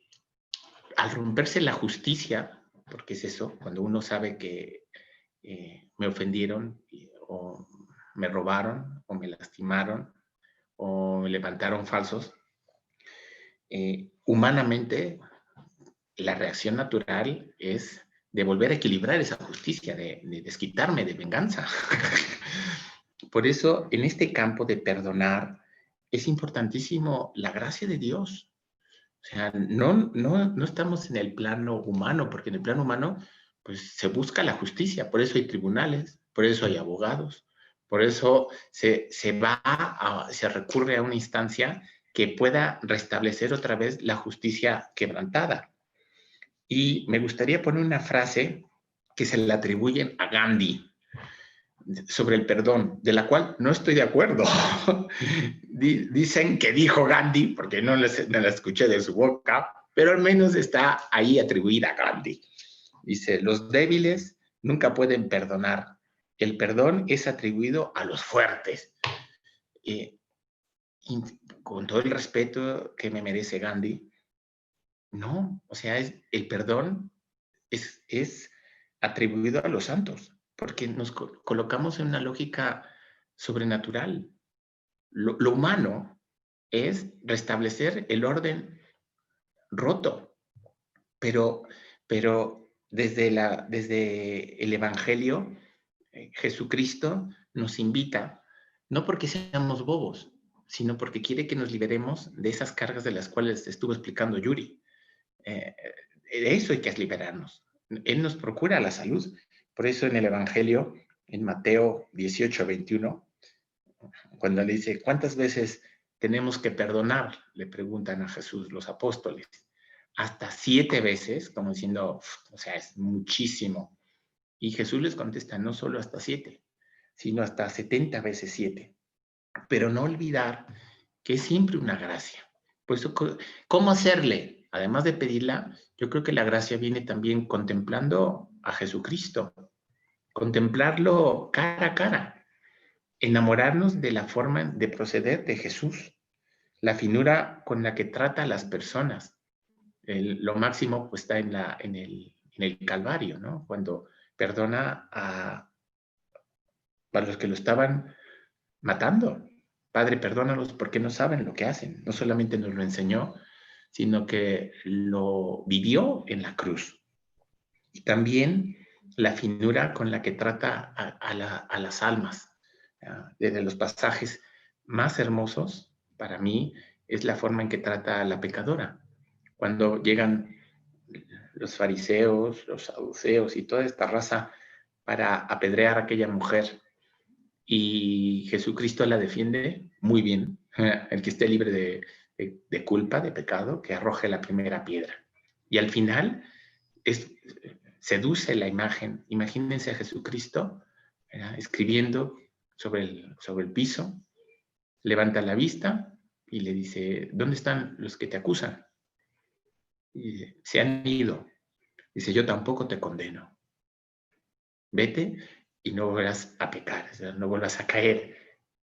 al romperse la justicia, porque es eso, cuando uno sabe que me ofendieron o me robaron o me lastimaron o me levantaron falsos, humanamente la reacción natural es de volver a equilibrar esa justicia, de desquitarme, de venganza. Por eso, en este campo de perdonar, es importantísimo la gracia de Dios. O sea, no estamos en el plano humano, porque en el plano humano pues, se busca la justicia, por eso hay tribunales, por eso hay abogados, por eso se recurre a una instancia que pueda restablecer otra vez la justicia quebrantada. Y me gustaría poner una frase que se le atribuyen a Gandhi sobre el perdón, de la cual no estoy de acuerdo. Dicen que dijo Gandhi, porque no la escuché de su boca, pero al menos está ahí atribuida a Gandhi. Dice, los débiles nunca pueden perdonar. El perdón es atribuido a los fuertes. Y con todo el respeto que me merece Gandhi, no, o sea, el perdón es atribuido a los santos, porque nos colocamos en una lógica sobrenatural. Lo humano es restablecer el orden roto, pero desde el Evangelio, Jesucristo nos invita, no porque seamos bobos, sino porque quiere que nos liberemos de esas cargas de las cuales estuvo explicando Yuri. De eso hay que liberarnos. Él nos procura la salud. Por eso en el Evangelio, en Mateo 18:21, cuando le dice, ¿cuántas veces tenemos que perdonar? Le preguntan a Jesús los apóstoles. Hasta 7 veces, como diciendo, o sea, es muchísimo. Y Jesús les contesta, no solo hasta 7, sino hasta 70 veces 7. Pero no olvidar que es siempre una gracia. Por eso, ¿cómo hacerle? Además de pedirla, yo creo que la gracia viene también contemplando a Jesucristo, contemplarlo cara a cara, enamorarnos de la forma de proceder de Jesús, la finura con la que trata a las personas. Lo máximo pues está en el Calvario, ¿no? Cuando perdona a los que lo estaban matando. Padre, perdónalos porque no saben lo que hacen. No solamente nos lo enseñó, sino que lo vivió en la cruz. Y también la finura con la que trata a las almas. Desde los pasajes más hermosos, para mí, es la forma en que trata a la pecadora. Cuando llegan los fariseos, los saduceos y toda esta raza para apedrear a aquella mujer, y Jesucristo la defiende muy bien. El que esté libre de culpa, de pecado, que arroje la primera piedra. Y al final seduce la imagen. Imagínense a Jesucristo escribiendo sobre el piso, levanta la vista y le dice, ¿dónde están los que te acusan? Y dice, se han ido. Dice, yo tampoco te condeno. Vete y no volverás a pecar, o sea, no vuelvas a caer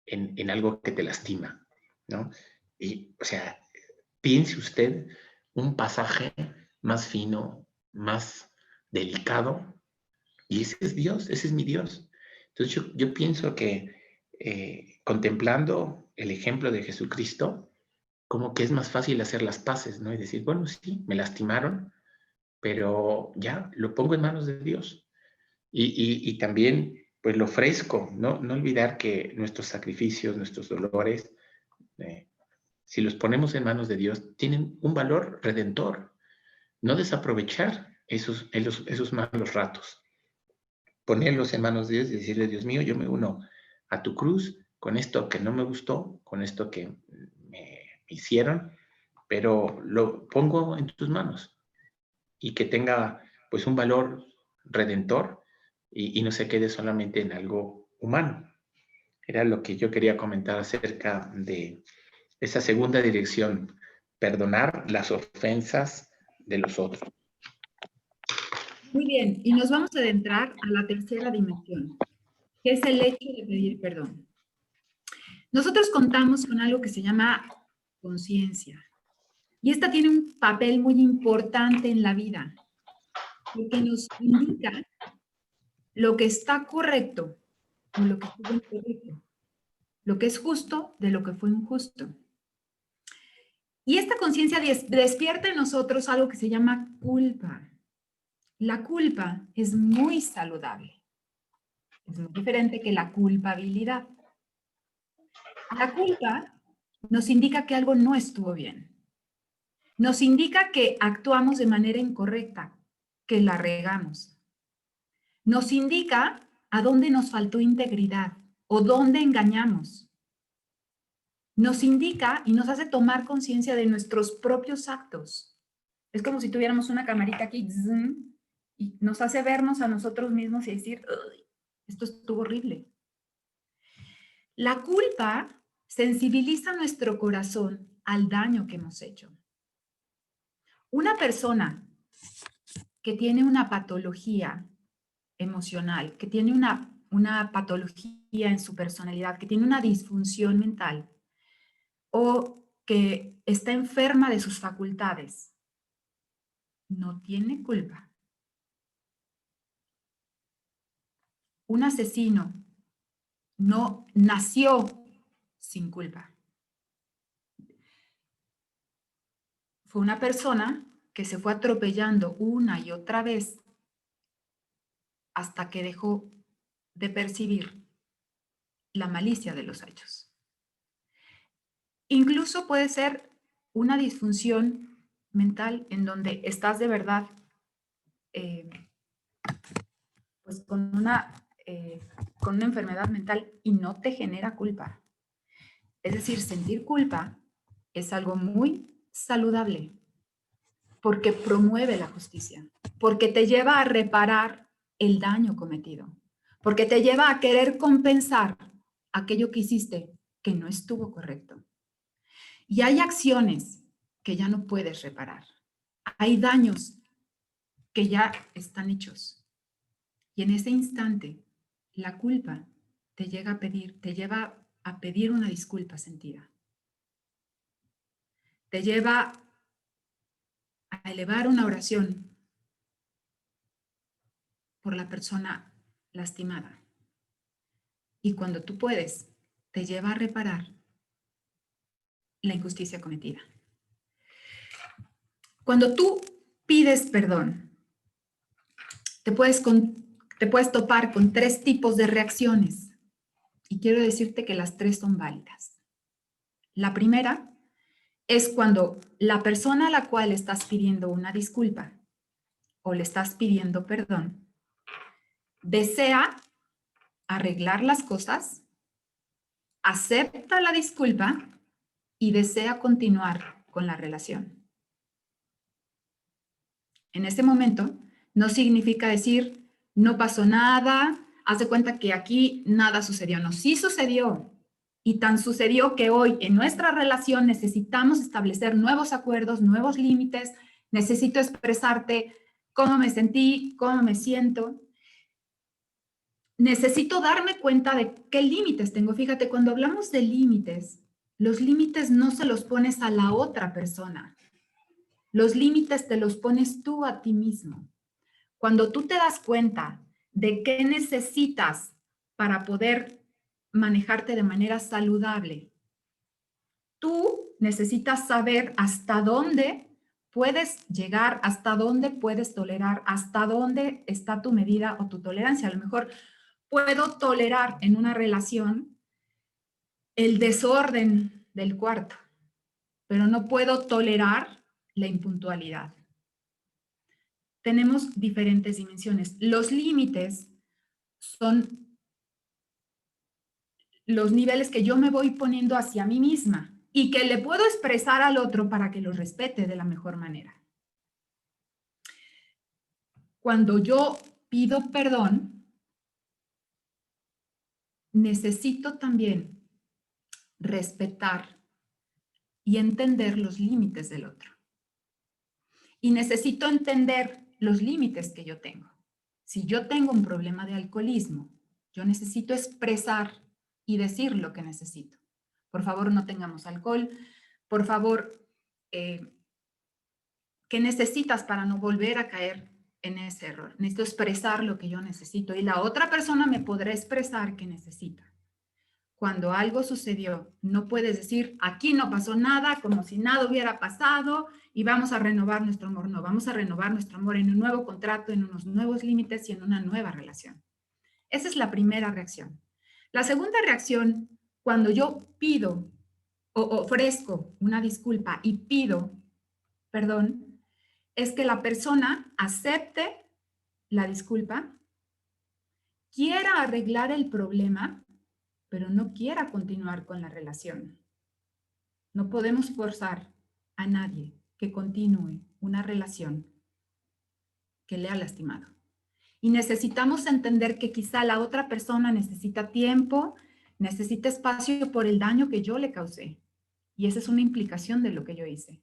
en algo que te lastima, ¿no? Y, o sea, piense usted un pasaje más fino, más delicado, y ese es Dios, ese es mi Dios. Entonces yo pienso que contemplando el ejemplo de Jesucristo, como que es más fácil hacer las paces, ¿no? Y decir, bueno, sí, me lastimaron, pero ya lo pongo en manos de Dios. Y también, pues lo ofrezco, ¿no? No olvidar que nuestros sacrificios, nuestros dolores, si los ponemos en manos de Dios, tienen un valor redentor. No desaprovechar esos malos ratos. Ponerlos en manos de Dios y decirle, Dios mío, yo me uno a tu cruz con esto que no me gustó, con esto que me hicieron, pero lo pongo en tus manos y que tenga pues un valor redentor y no se quede solamente en algo humano. Era lo que yo quería comentar acerca de esa segunda dirección, perdonar las ofensas de los otros. Muy bien, y nos vamos a adentrar a la tercera dimensión, que es el hecho de pedir perdón. Nosotros contamos con algo que se llama conciencia. Y esta tiene un papel muy importante en la vida, porque nos indica lo que está correcto o lo que estuvo incorrecto, lo que es justo de lo que fue injusto. Y esta conciencia despierta en nosotros algo que se llama culpa. La culpa es muy saludable. Es muy diferente que la culpabilidad. La culpa nos indica que algo no estuvo bien. Nos indica que actuamos de manera incorrecta, que la regamos. Nos indica a dónde nos faltó integridad o dónde engañamos. Nos indica y nos hace tomar conciencia de nuestros propios actos. Es como si tuviéramos una camarita aquí y nos hace vernos a nosotros mismos y decir, esto estuvo horrible. La culpa sensibiliza nuestro corazón al daño que hemos hecho. Una persona que tiene una patología emocional, que tiene una patología en su personalidad, que tiene una disfunción mental o que está enferma de sus facultades, no tiene culpa. Un asesino no nació sin culpa. Fue una persona que se fue atropellando una y otra vez hasta que dejó de percibir la malicia de los hechos. Incluso puede ser una disfunción mental en donde estás de verdad pues con una enfermedad mental y no te genera culpa. Es decir, sentir culpa es algo muy saludable porque promueve la justicia, porque te lleva a reparar el daño cometido, porque te lleva a querer compensar aquello que hiciste que no estuvo correcto. Y hay acciones que ya no puedes reparar. Hay daños que ya están hechos. Y en ese instante, la culpa te lleva a pedir una disculpa sentida. Te lleva a elevar una oración por la persona lastimada. Y cuando tú puedes, te lleva a reparar la injusticia cometida. Cuando tú pides perdón, te puedes topar con 3 tipos de reacciones. Y quiero decirte que las 3 son válidas. La primera es cuando la persona a la cual estás pidiendo una disculpa o le estás pidiendo perdón desea arreglar las cosas, acepta la disculpa y desea continuar con la relación. En ese momento no significa decir no pasó nada, haz de cuenta que aquí nada sucedió. No, sí sucedió. Y tan sucedió que hoy en nuestra relación necesitamos establecer nuevos acuerdos, nuevos límites. Necesito expresarte cómo me sentí, cómo me siento. Necesito darme cuenta de qué límites tengo. Fíjate, cuando hablamos de límites, los límites no se los pones a la otra persona. Los límites te los pones tú a ti mismo. Cuando tú te das cuenta de qué necesitas para poder manejarte de manera saludable, tú necesitas saber hasta dónde puedes llegar, hasta dónde puedes tolerar, hasta dónde está tu medida o tu tolerancia. A lo mejor puedo tolerar en una relación el desorden del cuarto, pero no puedo tolerar la impuntualidad. Tenemos diferentes dimensiones. Los límites son los niveles que yo me voy poniendo hacia mí misma y que le puedo expresar al otro para que los respete de la mejor manera. cuando yo pido perdón, necesito también respetar y entender los límites del otro. Y necesito entender los límites que yo tengo. Si yo tengo un problema de alcoholismo, yo necesito expresar y decir lo que necesito. Por favor, no tengamos alcohol. Por favor, ¿qué necesitas para no volver a caer en ese error? Necesito expresar lo que yo necesito y la otra persona me podrá expresar qué necesita. Cuando algo sucedió, no puedes decir, aquí no pasó nada, como si nada hubiera pasado y vamos a renovar nuestro amor. No, vamos a renovar nuestro amor en un nuevo contrato, en unos nuevos límites y en una nueva relación. Esa es la primera reacción. La segunda reacción, cuando yo pido o ofrezco una disculpa y pido perdón, es que la persona acepte la disculpa, quiera arreglar el problema, pero no quiera continuar con la relación. No podemos forzar a nadie que continúe una relación que le ha lastimado. Y necesitamos entender que quizá la otra persona necesita tiempo, necesita espacio por el daño que yo le causé. Y esa es una implicación de lo que yo hice.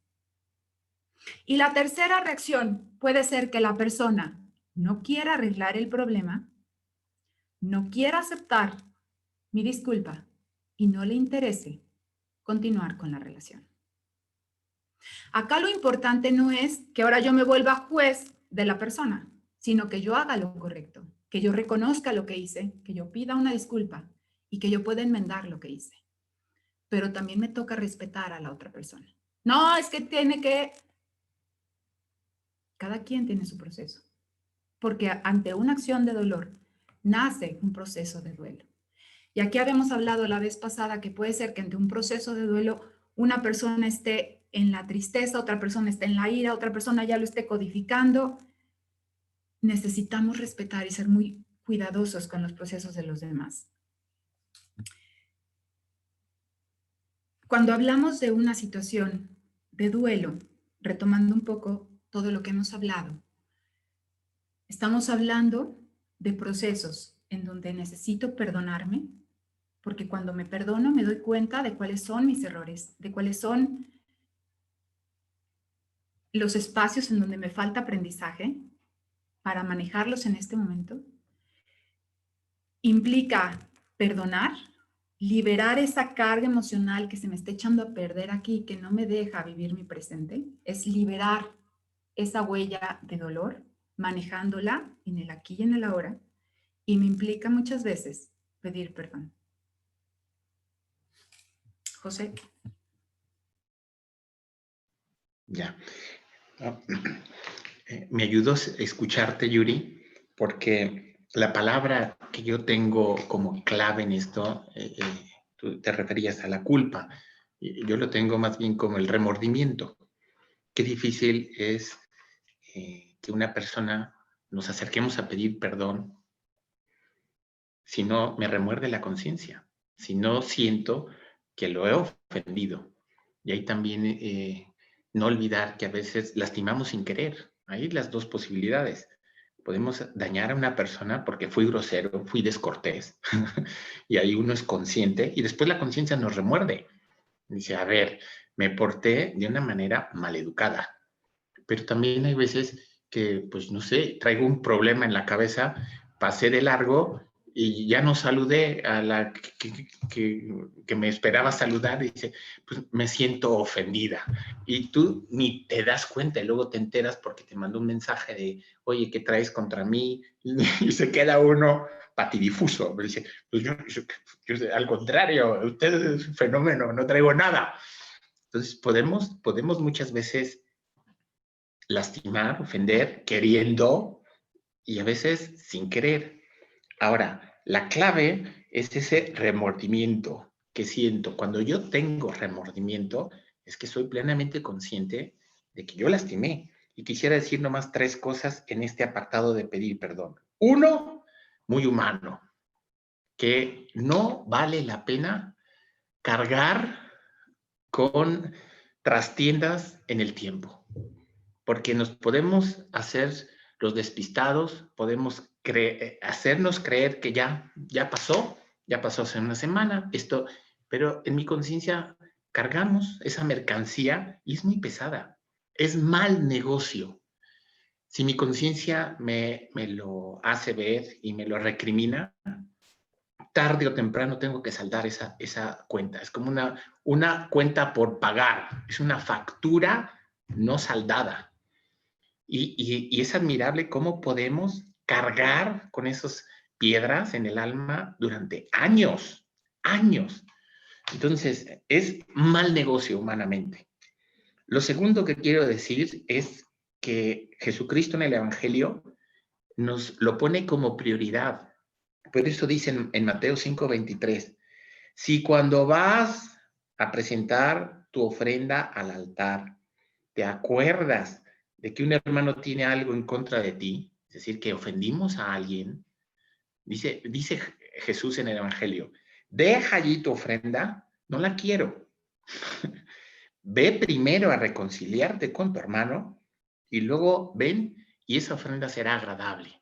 Y la tercera reacción puede ser que la persona no quiera arreglar el problema, no quiera aceptar mi disculpa y no le interese continuar con la relación. Acá lo importante no es que ahora yo me vuelva juez de la persona, sino que yo haga lo correcto, que yo reconozca lo que hice, que yo pida una disculpa y que yo pueda enmendar lo que hice. Pero también me toca respetar a la otra persona. No, es que tiene que... Cada quien tiene su proceso, porque ante una acción de dolor nace un proceso de duelo. Y aquí habíamos hablado la vez pasada que puede ser que ante un proceso de duelo una persona esté en la tristeza, otra persona esté en la ira, otra persona ya lo esté codificando. Necesitamos respetar y ser muy cuidadosos con los procesos de los demás. Cuando hablamos de una situación de duelo, retomando un poco todo lo que hemos hablado, estamos hablando de procesos en donde necesito perdonarme, porque cuando me perdono me doy cuenta de cuáles son mis errores, de cuáles son los espacios en donde me falta aprendizaje para manejarlos en este momento. Implica perdonar, liberar esa carga emocional que se me está echando a perder aquí, que no me deja vivir mi presente. Es liberar esa huella de dolor, manejándola en el aquí y en el ahora, y me implica muchas veces pedir perdón. José. Ya. Me ayudó a escucharte, Yuri, porque la palabra que yo tengo como clave en esto, tú te referías a la culpa. Yo lo tengo más bien como el remordimiento. Qué difícil es que una persona nos acerquemos a pedir perdón si no me remuerde la conciencia, si no siento que lo he ofendido. Y ahí también no olvidar que a veces lastimamos sin querer. Hay las dos posibilidades. Podemos dañar a una persona porque fui grosero, fui descortés, y ahí uno es consciente, y después la conciencia nos remuerde. Dice, a ver, me porté de una manera maleducada. Pero también hay veces que, pues no sé, traigo un problema en la cabeza, pasé de largo y ya no saludé a la que me esperaba saludar y dice, pues me siento ofendida. Y tú ni te das cuenta y luego te enteras porque te mandó un mensaje de, oye, ¿qué traes contra mí? Y se queda uno patidifuso. Me dice, pues yo, al contrario, usted es un fenómeno, no traigo nada. Entonces podemos muchas veces lastimar, ofender, queriendo y a veces sin querer. Ahora, la clave es ese remordimiento que siento. Cuando yo tengo remordimiento, es que soy plenamente consciente de que yo lastimé. Y quisiera decir nomás 3 cosas en este apartado de pedir perdón. 1, muy humano, que no vale la pena cargar con trastiendas en el tiempo, porque nos podemos hacer los despistados podemos hacernos creer que ya pasó hace una semana, pero en mi conciencia cargamos esa mercancía y es muy pesada. Es mal negocio. Si mi conciencia me lo hace ver y me lo recrimina, tarde o temprano tengo que saldar esa cuenta. Es como una cuenta por pagar. Es una factura no saldada. Y es admirable cómo podemos cargar con esas piedras en el alma durante años. Entonces, es mal negocio humanamente. Lo segundo que quiero decir es que Jesucristo en el Evangelio nos lo pone como prioridad. Por eso dicen en Mateo 5:23, si cuando vas a presentar tu ofrenda al altar, te acuerdas de que un hermano tiene algo en contra de ti, es decir, que ofendimos a alguien, dice Jesús en el Evangelio, deja allí tu ofrenda, no la quiero. Ve primero a reconciliarte con tu hermano y luego ven y esa ofrenda será agradable.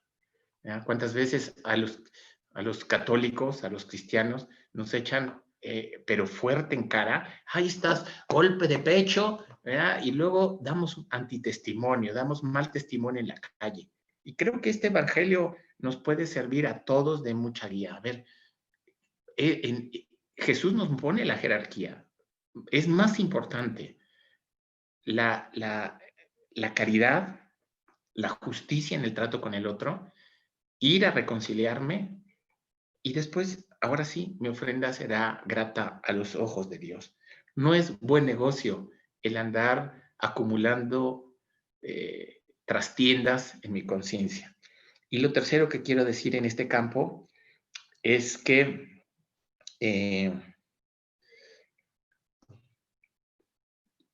¿Ya? ¿Cuántas veces a los católicos, a los cristianos, nos echan, pero fuerte en cara, ahí estás, golpe de pecho, ¿verdad? Y luego damos antitestimonio, damos mal testimonio en la calle. Y creo que este evangelio nos puede servir a todos de mucha guía. A ver, Jesús nos pone la jerarquía. Es más importante la caridad, la justicia en el trato con el otro, ir a reconciliarme y después, ahora sí, mi ofrenda será grata a los ojos de Dios. No es buen negocio el andar acumulando trastiendas en mi conciencia. Y lo tercero que quiero decir en este campo es que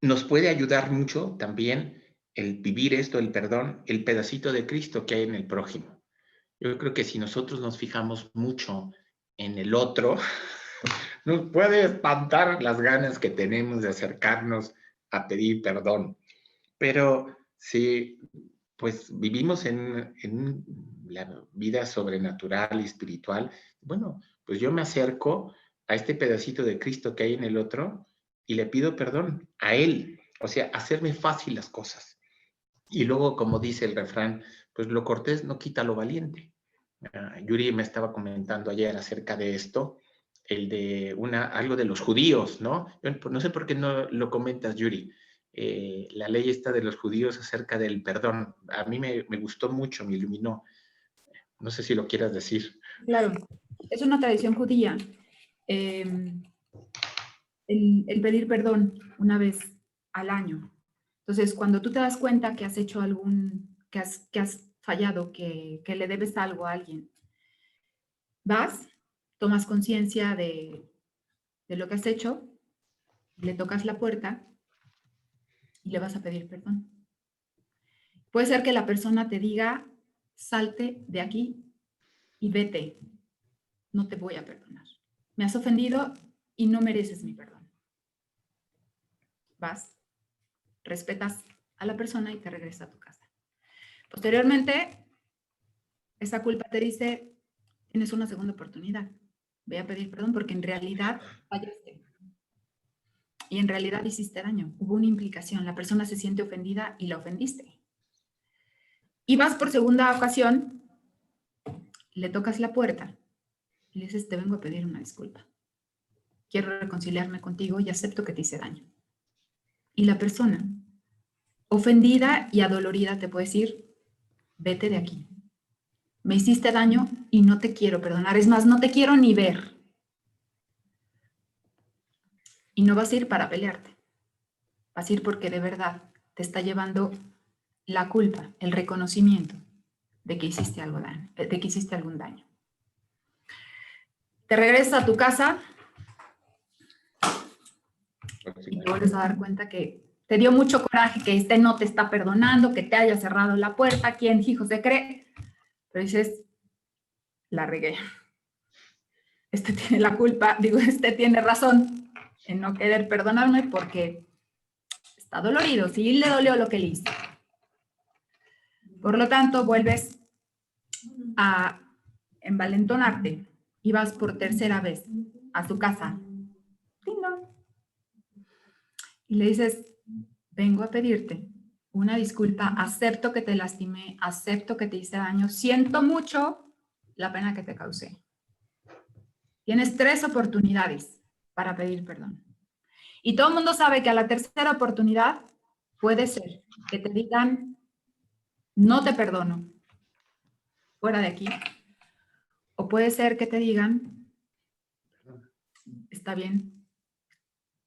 nos puede ayudar mucho también el vivir esto, el perdón, el pedacito de Cristo que hay en el prójimo. Yo creo que si nosotros nos fijamos mucho en el otro, nos puede espantar las ganas que tenemos de acercarnos a pedir perdón. Pero si pues vivimos en la vida sobrenatural y espiritual, bueno, pues yo me acerco a este pedacito de Cristo que hay en el otro y le pido perdón a él, o sea, hacerme fácil las cosas. Y luego, como dice el refrán, pues lo cortés no quita lo valiente. Yuri me estaba comentando ayer acerca de esto, el de algo de los judíos, ¿no? No sé por qué no lo comentas, Yuri. La ley esta de los judíos acerca del perdón. A mí me gustó mucho, me iluminó. No sé si lo quieras decir. Claro, es una tradición judía. El pedir perdón una vez al año. Entonces, cuando tú te das cuenta que has hecho que has fallado, que le debes algo a alguien, vas, tomas conciencia de lo que has hecho, le tocas la puerta y le vas a pedir perdón. Puede ser que la persona te diga, salte de aquí y vete. No te voy a perdonar. Me has ofendido y no mereces mi perdón. Vas, respetas a la persona y te regresas a tu casa. Posteriormente, esa culpa te dice, tienes una segunda oportunidad. Voy a pedir perdón porque en realidad fallaste. Y en realidad hiciste daño. Hubo una implicación. La persona se siente ofendida y la ofendiste. Y vas por segunda ocasión, le tocas la puerta y le dices, te vengo a pedir una disculpa. Quiero reconciliarme contigo y acepto que te hice daño. Y la persona, ofendida y adolorida, te puede decir, vete de aquí. Me hiciste daño y no te quiero perdonar. Es más, no te quiero ni ver. Y no vas a ir para pelearte. Vas a ir porque de verdad te está llevando la culpa, el reconocimiento de que hiciste algún daño. Te regresas a tu casa y te vuelves a dar cuenta que te dio mucho coraje que este no te está perdonando, que te haya cerrado la puerta, ¿quién hijo se cree? Pero dices, la regué. Este tiene la culpa, este tiene razón en no querer perdonarme porque está dolorido, sí le dolió lo que le hice. Por lo tanto, vuelves a envalentonarte y vas por tercera vez a su casa. ¡Ting, dong! Y le dices, vengo a pedirte una disculpa, acepto que te lastimé, acepto que te hice daño, siento mucho la pena que te causé. Tienes 3 oportunidades para pedir perdón. Y todo el mundo sabe que a la tercera oportunidad puede ser que te digan, no te perdono, fuera de aquí. O puede ser que te digan, está bien,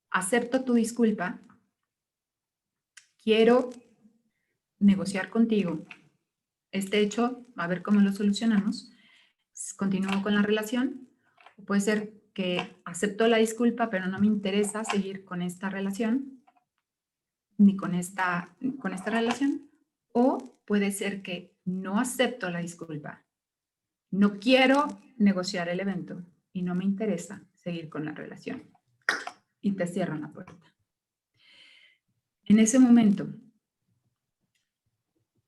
acepto tu disculpa, quiero negociar contigo este hecho, a ver cómo lo solucionamos, continúo con la relación. O puede ser que acepto la disculpa, pero no me interesa seguir con esta relación, ni con esta relación. O puede ser que no acepto la disculpa, no quiero negociar el evento y no me interesa seguir con la relación. Y te cierran la puerta. En ese momento,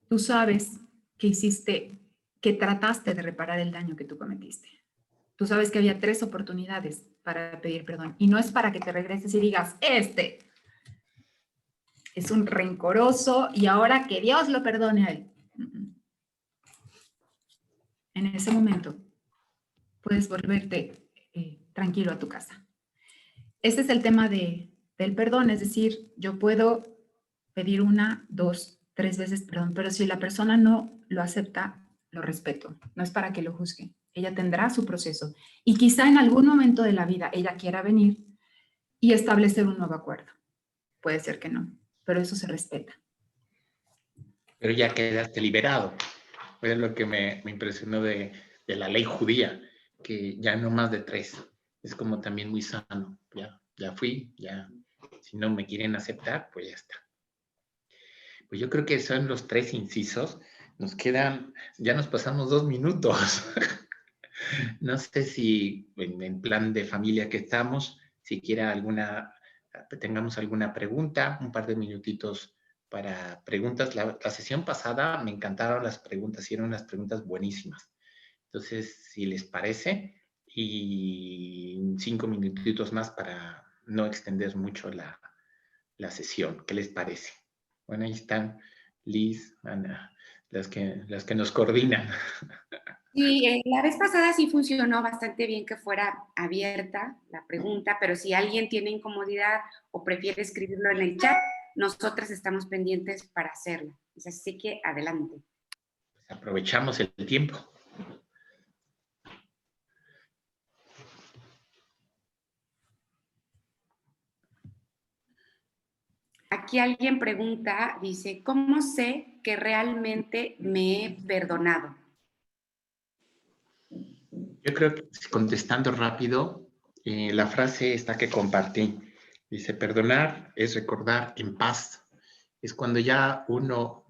tú sabes que hiciste, que trataste de reparar el daño que tú cometiste. Tú sabes que había 3 oportunidades para pedir perdón. Y no es para que te regreses y digas, este es un rencoroso y ahora que Dios lo perdone a él. En ese momento, puedes volverte tranquilo a tu casa. Este es el tema del perdón, es decir, yo puedo pedir 1, 2, 3 veces perdón, pero si la persona no lo acepta, lo respeto. No es para que lo juzgue. Ella tendrá su proceso. Y quizá en algún momento de la vida ella quiera venir y establecer un nuevo acuerdo. Puede ser que no, pero eso se respeta. Pero ya quedaste liberado. Fue lo que me impresionó de la ley judía, que ya no más de 3. Es como también muy sano. Ya fui, ya. Si no me quieren aceptar, pues ya está. Pues yo creo que son los 3 incisos. Nos quedan, ya nos pasamos 2 minutos. No sé si en plan de familia que estamos, si tengamos alguna pregunta, un par de minutitos para preguntas. La sesión pasada me encantaron las preguntas, y eran unas preguntas buenísimas. Entonces, si les parece, y 5 minutitos más para no extender mucho la sesión. ¿Qué les parece? Bueno, ahí están Liz, Ana, las que nos coordinan. Sí, la vez pasada sí funcionó bastante bien que fuera abierta la pregunta, pero si alguien tiene incomodidad o prefiere escribirlo en el chat, nosotras estamos pendientes para hacerlo. Así que adelante. Aprovechamos el tiempo. Aquí alguien pregunta, dice, ¿cómo sé que realmente me he perdonado? Yo creo que contestando rápido, la frase esta que compartí, dice, perdonar es recordar en paz. Es cuando ya uno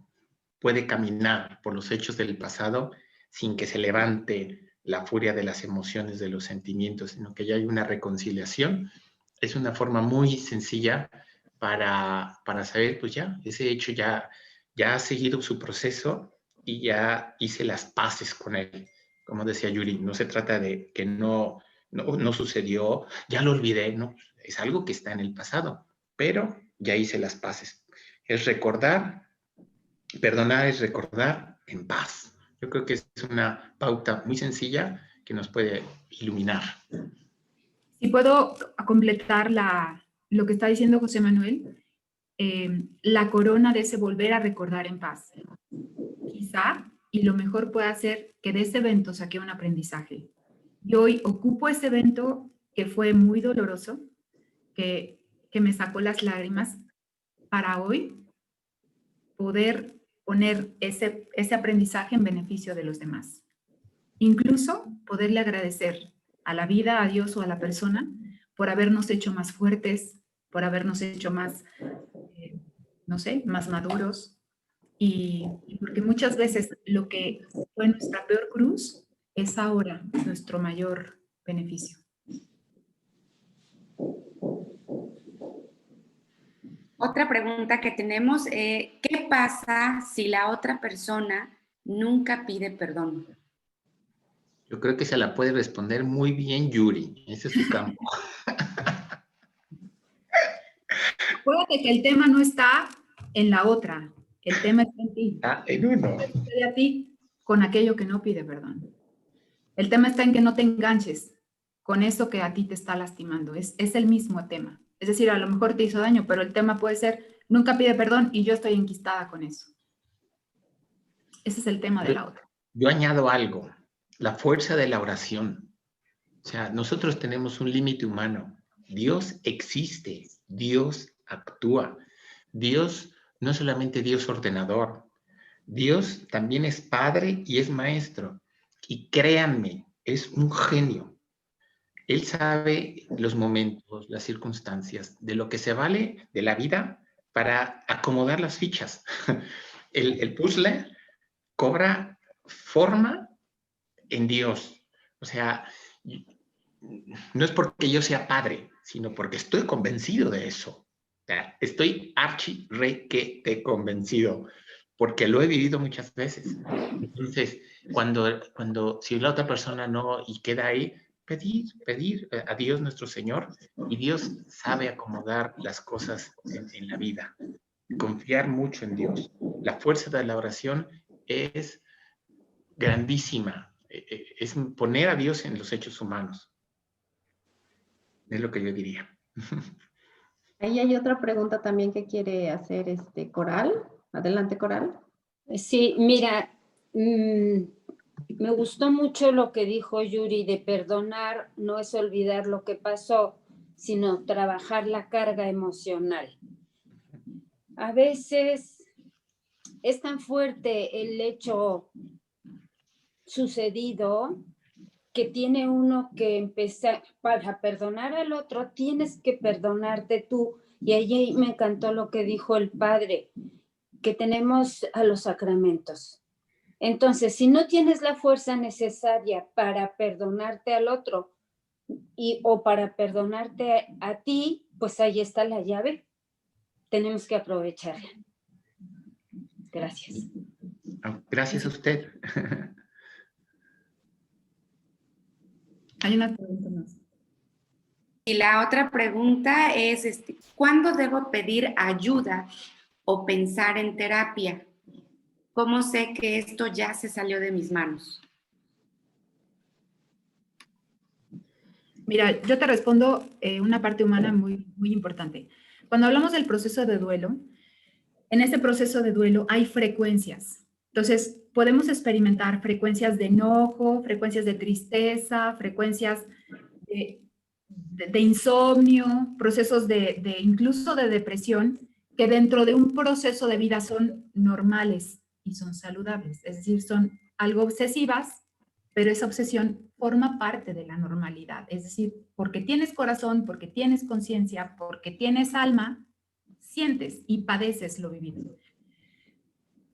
puede caminar por los hechos del pasado sin que se levante la furia de las emociones, de los sentimientos, sino que ya hay una reconciliación. Es una forma muy sencilla para saber, pues ya, ese hecho ya ha seguido su proceso y ya hice las paces con él. Como decía Yuri, no se trata de que no sucedió, ya lo olvidé, no, es algo que está en el pasado, pero ya hice las paces. Es recordar, perdonar es recordar en paz. Yo creo que es una pauta muy sencilla que nos puede iluminar. Si puedo completar lo que está diciendo José Manuel, la corona de ese volver a recordar en paz. Quizá, y lo mejor puede ser que de ese evento saqué un aprendizaje. Y hoy ocupo ese evento que fue muy doloroso, que me sacó las lágrimas, para hoy poder poner ese aprendizaje en beneficio de los demás. Incluso poderle agradecer a la vida, a Dios o a la persona por habernos hecho más fuertes, por habernos hecho más, no sé, más maduros. Y porque muchas veces lo que fue nuestra peor cruz es ahora nuestro mayor beneficio. Otra pregunta que tenemos, ¿qué ¿Qué pasa si la otra persona nunca pide perdón? Yo creo que se la puede responder muy bien Yuri. Ese es su campo. Acuérdate que el tema no está en la otra, el tema está en ti. Ah, en uno. ¿Qué sucede a ti con aquello que no pide perdón? El tema está en que no te enganches con eso que a ti te está lastimando. Es el mismo tema. Es decir, a lo mejor te hizo daño, pero el tema puede ser, nunca pide perdón y yo estoy enquistada con eso. Ese es el tema de la otra. Yo añado algo, la fuerza de la oración. O sea, nosotros tenemos un límite humano. Dios existe, Dios actúa. Dios no es solamente Dios ordenador, Dios también es padre y es maestro. Y créanme, es un genio. Él sabe los momentos, las circunstancias, de lo que se vale de la vida para acomodar las fichas. El puzzle cobra forma en Dios. O sea, no es porque yo sea padre, sino porque estoy convencido de eso. O sea, estoy archi-re-que-te convencido, porque lo he vivido muchas veces. Entonces, si la otra persona no y queda ahí, pedir a Dios nuestro Señor, y Dios sabe acomodar las cosas en la vida. Confiar mucho en Dios. La fuerza de la oración es grandísima. Es poner a Dios en los hechos humanos. Es lo que yo diría. Ahí hay otra pregunta también que quiere hacer Coral. Adelante, Coral. Sí, mira, me gustó mucho lo que dijo Yuri de perdonar no es olvidar lo que pasó, sino trabajar la carga emocional. A veces es tan fuerte el hecho sucedido que tiene uno que empezar, para perdonar al otro, tienes que perdonarte tú. Y allí me encantó lo que dijo el padre, que tenemos a los sacramentos. Entonces, si no tienes la fuerza necesaria para perdonarte al otro o para perdonarte a ti, pues ahí está la llave. Tenemos que aprovecharla. Gracias. Gracias a usted. Hay una pregunta más. Y la otra pregunta es, ¿cuándo debo pedir ayuda o pensar en terapia? ¿Cómo sé que esto ya se salió de mis manos? Mira, yo te respondo una parte humana muy, muy importante. Cuando hablamos del proceso de duelo, en este proceso de duelo hay frecuencias. Entonces, podemos experimentar frecuencias de enojo, frecuencias de tristeza, frecuencias de insomnio, procesos incluso de depresión, que dentro de un proceso de vida son normales y son saludables. Es decir, son algo obsesivas, pero esa obsesión forma parte de la normalidad. Es decir, porque tienes corazón, porque tienes conciencia, porque tienes alma, sientes y padeces lo vivido.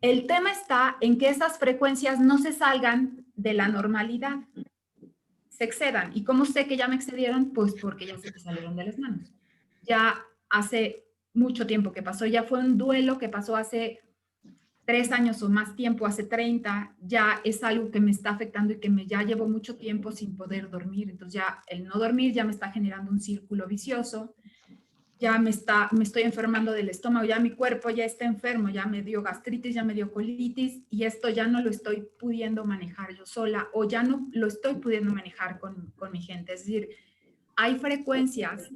El tema está en que esas frecuencias no se salgan de la normalidad, se excedan. ¿Y cómo sé que ya me excedieron? Pues porque ya se te salieron de las manos. Ya hace mucho tiempo que pasó, ya fue un duelo que pasó hace 3 años o más tiempo, hace 30, ya es algo que me está afectando y que ya llevo mucho tiempo sin poder dormir. Entonces ya el no dormir ya me está generando un círculo vicioso, ya me estoy enfermando del estómago, ya mi cuerpo ya está enfermo, ya me dio gastritis, ya me dio colitis y esto ya no lo estoy pudiendo manejar yo sola o ya no lo estoy pudiendo manejar con mi gente. Es decir, hay frecuencias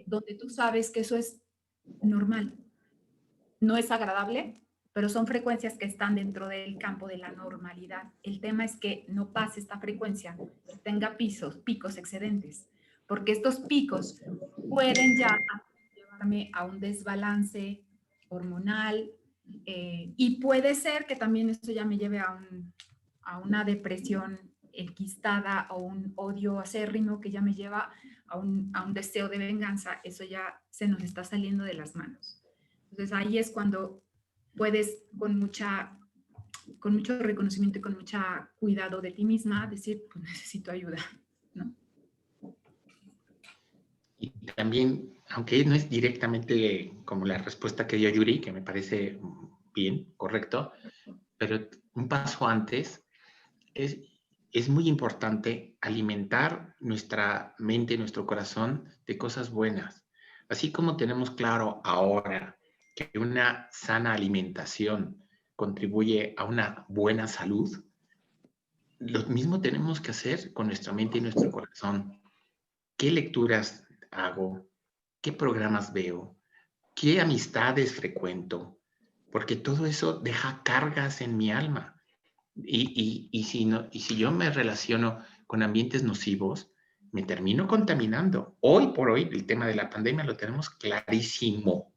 donde tú sabes que eso es normal. No es agradable, pero son frecuencias que están dentro del campo de la normalidad. El tema es que no pase esta frecuencia, que tenga picos excedentes, porque estos picos pueden ya llevarme a un desbalance hormonal y puede ser que también esto ya me lleve a una depresión enquistada o un odio acérrimo que ya me lleva a un deseo de venganza. Eso ya se nos está saliendo de las manos. Entonces ahí es cuando puedes con mucho reconocimiento y con mucho cuidado de ti misma decir, pues necesito ayuda, ¿no? Y también, aunque no es directamente como la respuesta que dio Yuri, que me parece bien, correcto, pero un paso antes es muy importante alimentar nuestra mente y nuestro corazón de cosas buenas. Así como tenemos claro ahora que una sana alimentación contribuye a una buena salud, lo mismo tenemos que hacer con nuestra mente y nuestro corazón. ¿Qué lecturas hago? ¿Qué programas veo? ¿Qué amistades frecuento? Porque todo eso deja cargas en mi alma. Y si yo me relaciono con ambientes nocivos, me termino contaminando. Hoy por hoy, el tema de la pandemia lo tenemos clarísimo.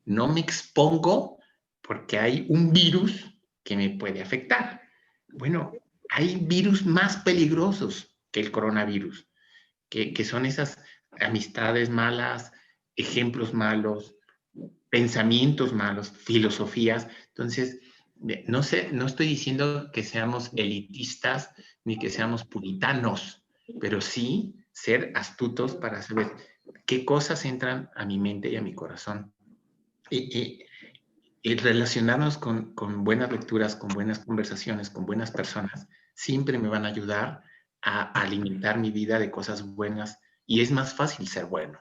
No me expongo porque hay un virus que me puede afectar. Bueno, hay virus más peligrosos que el coronavirus, que son esas amistades malas, ejemplos malos, pensamientos malos, filosofías. Entonces, no sé, no estoy diciendo que seamos elitistas ni que seamos puritanos, pero sí ser astutos para saber qué cosas entran a mi mente y a mi corazón. Y relacionarnos con buenas lecturas, con buenas conversaciones, con buenas personas, siempre me van a ayudar a alimentar mi vida de cosas buenas y es más fácil ser bueno.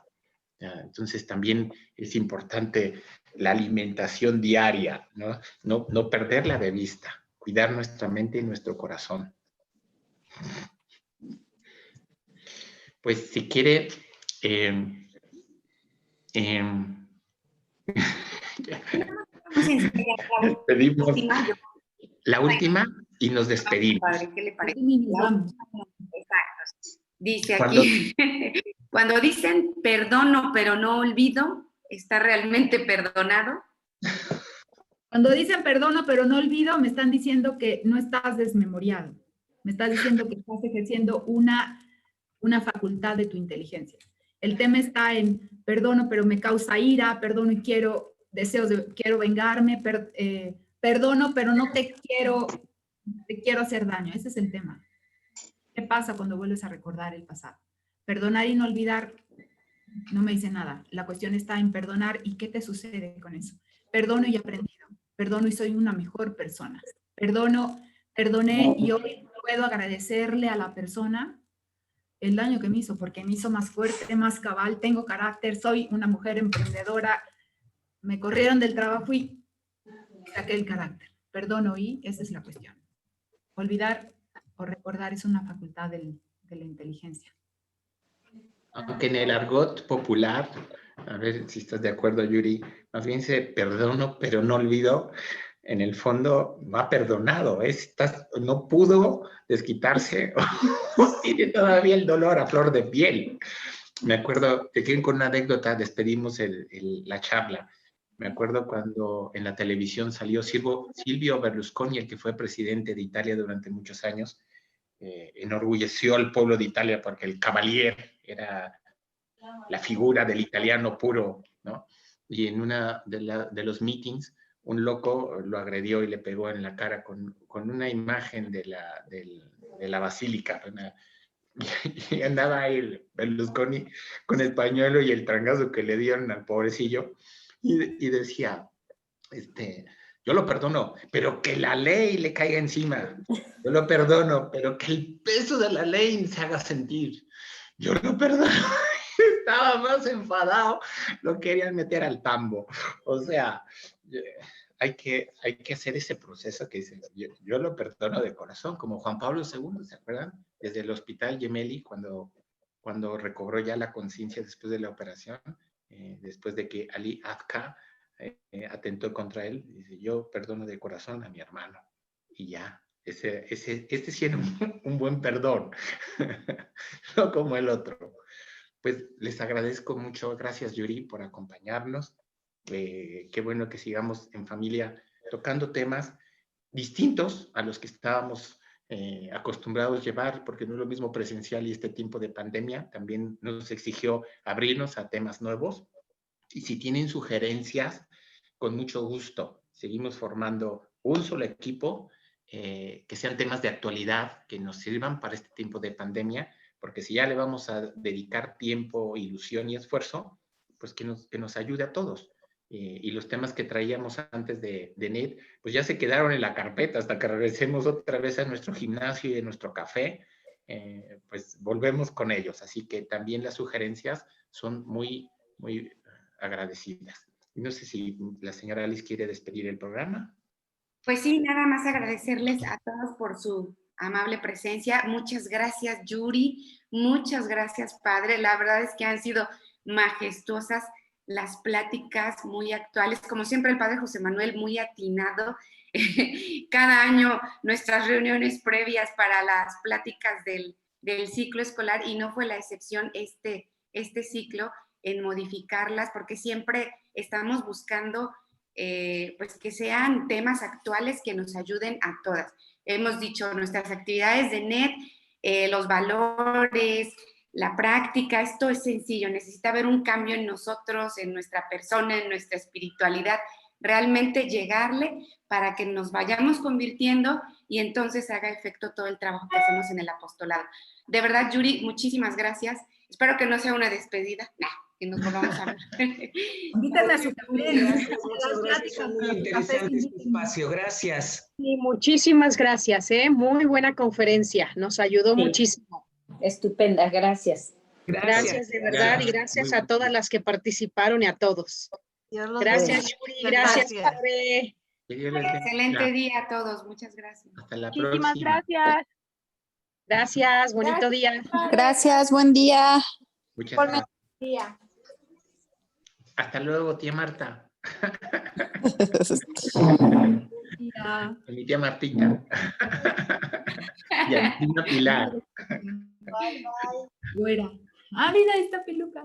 Entonces también es importante la alimentación diaria, ¿no? No perderla de vista, cuidar nuestra mente y nuestro corazón. Pues si quiere, pedimos la última y nos despedimos. Padre, ¿qué le parece? Y nos vamos. Exacto. Dice aquí, cuando dicen perdono pero no olvido, ¿está realmente perdonado? Cuando dicen perdono pero no olvido, me están diciendo que no estás desmemoriado. Me estás diciendo que estás ejerciendo una facultad de tu inteligencia. El tema está en perdono pero me causa ira, perdono y quiero vengarme, perdono pero no te quiero hacer daño. Ese es el tema. ¿Qué pasa cuando vuelves a recordar el pasado? Perdonar y no olvidar no me dice nada. La cuestión está en perdonar y qué te sucede con eso. Perdono y he aprendido. Perdono y soy una mejor persona. Perdoné y hoy puedo agradecerle a la persona el daño que me hizo, porque me hizo más fuerte, más cabal, tengo carácter, soy una mujer emprendedora, me corrieron del trabajo y saqué el carácter. Perdono y esa es la cuestión. Olvidar o recordar es una facultad de la inteligencia. Aunque en el argot popular, a ver si estás de acuerdo, Yuri, más bien se perdono, pero no olvido, en el fondo no ha perdonado, no pudo desquitarse, tiene todavía el dolor a flor de piel. Me acuerdo, con una anécdota despedimos la charla. Me acuerdo cuando en la televisión salió Silvio Berlusconi, el que fue presidente de Italia durante muchos años, enorgulleció al pueblo de Italia porque el Cavalier era la figura del italiano puro, ¿no? Y en una de los meetings, un loco lo agredió y le pegó en la cara con una imagen de la basílica. Y andaba ahí Berlusconi con el pañuelo y el trangazo que le dieron al pobrecillo y decía, yo lo perdono, pero que la ley le caiga encima. Yo lo perdono, pero que el peso de la ley se haga sentir. Yo lo perdono. Estaba más enfadado, lo querían meter al tambo. O sea, hay que hacer ese proceso que dice, yo lo perdono de corazón, como Juan Pablo II, ¿se acuerdan? Desde el hospital Gemelli, cuando recobró ya la conciencia después de la operación, después de que Ali Afka atentó contra él, dice, yo perdono de corazón a mi hermano. Y ya, este sí era un buen perdón, no como el otro. Pues les agradezco mucho, gracias Yuri por acompañarnos. Qué bueno que sigamos en familia tocando temas distintos a los que estábamos acostumbrados a llevar, porque no es lo mismo presencial y este tiempo de pandemia también nos exigió abrirnos a temas nuevos. Y si tienen sugerencias, con mucho gusto, seguimos formando un solo equipo, que sean temas de actualidad, que nos sirvan para este tiempo de pandemia, porque si ya le vamos a dedicar tiempo, ilusión y esfuerzo, pues que nos ayude a todos. y los temas que traíamos antes de NET, pues ya se quedaron en la carpeta hasta que regresemos otra vez a nuestro gimnasio y a nuestro café, pues volvemos con ellos. Así que también las sugerencias son muy, muy agradecidas. No sé si la señora Alice quiere despedir el programa. Pues sí, nada más agradecerles a todos por su amable presencia. Muchas gracias, Yuri. Muchas gracias, padre. La verdad es que han sido majestuosas las pláticas, muy actuales. Como siempre, el padre José Manuel, muy atinado. Cada año nuestras reuniones previas para las pláticas del ciclo escolar, y no fue la excepción este ciclo, en modificarlas, porque siempre estamos buscando pues que sean temas actuales que nos ayuden a todas. Hemos dicho nuestras actividades de NET, los valores, la práctica, esto es sencillo, necesita haber un cambio en nosotros, en nuestra persona, en nuestra espiritualidad, realmente llegarle para que nos vayamos convirtiendo y entonces haga efecto todo el trabajo que hacemos en el apostolado. De verdad, Yuri, muchísimas gracias. Espero que no sea una despedida, que nos volvamos a ver. Invítenme a su café. Muchas gracias. Muy interesante este espacio. Gracias. Y muchísimas gracias, muy buena conferencia, nos ayudó muchísimo. Estupenda, gracias. Gracias de verdad y gracias a todas las que participaron y a todos. Gracias, Yuri, gracias, padre. Excelente día a todos, muchas gracias. Hasta la Muchísimas próxima. gracias. Gracias, bonito día. Gracias, buen día. Muchas Por gracias. día. Hasta luego, tía Marta. Ya. Mi tía Martita. Y a mi tía Pilar. Güera. Ah, mira esta peluca.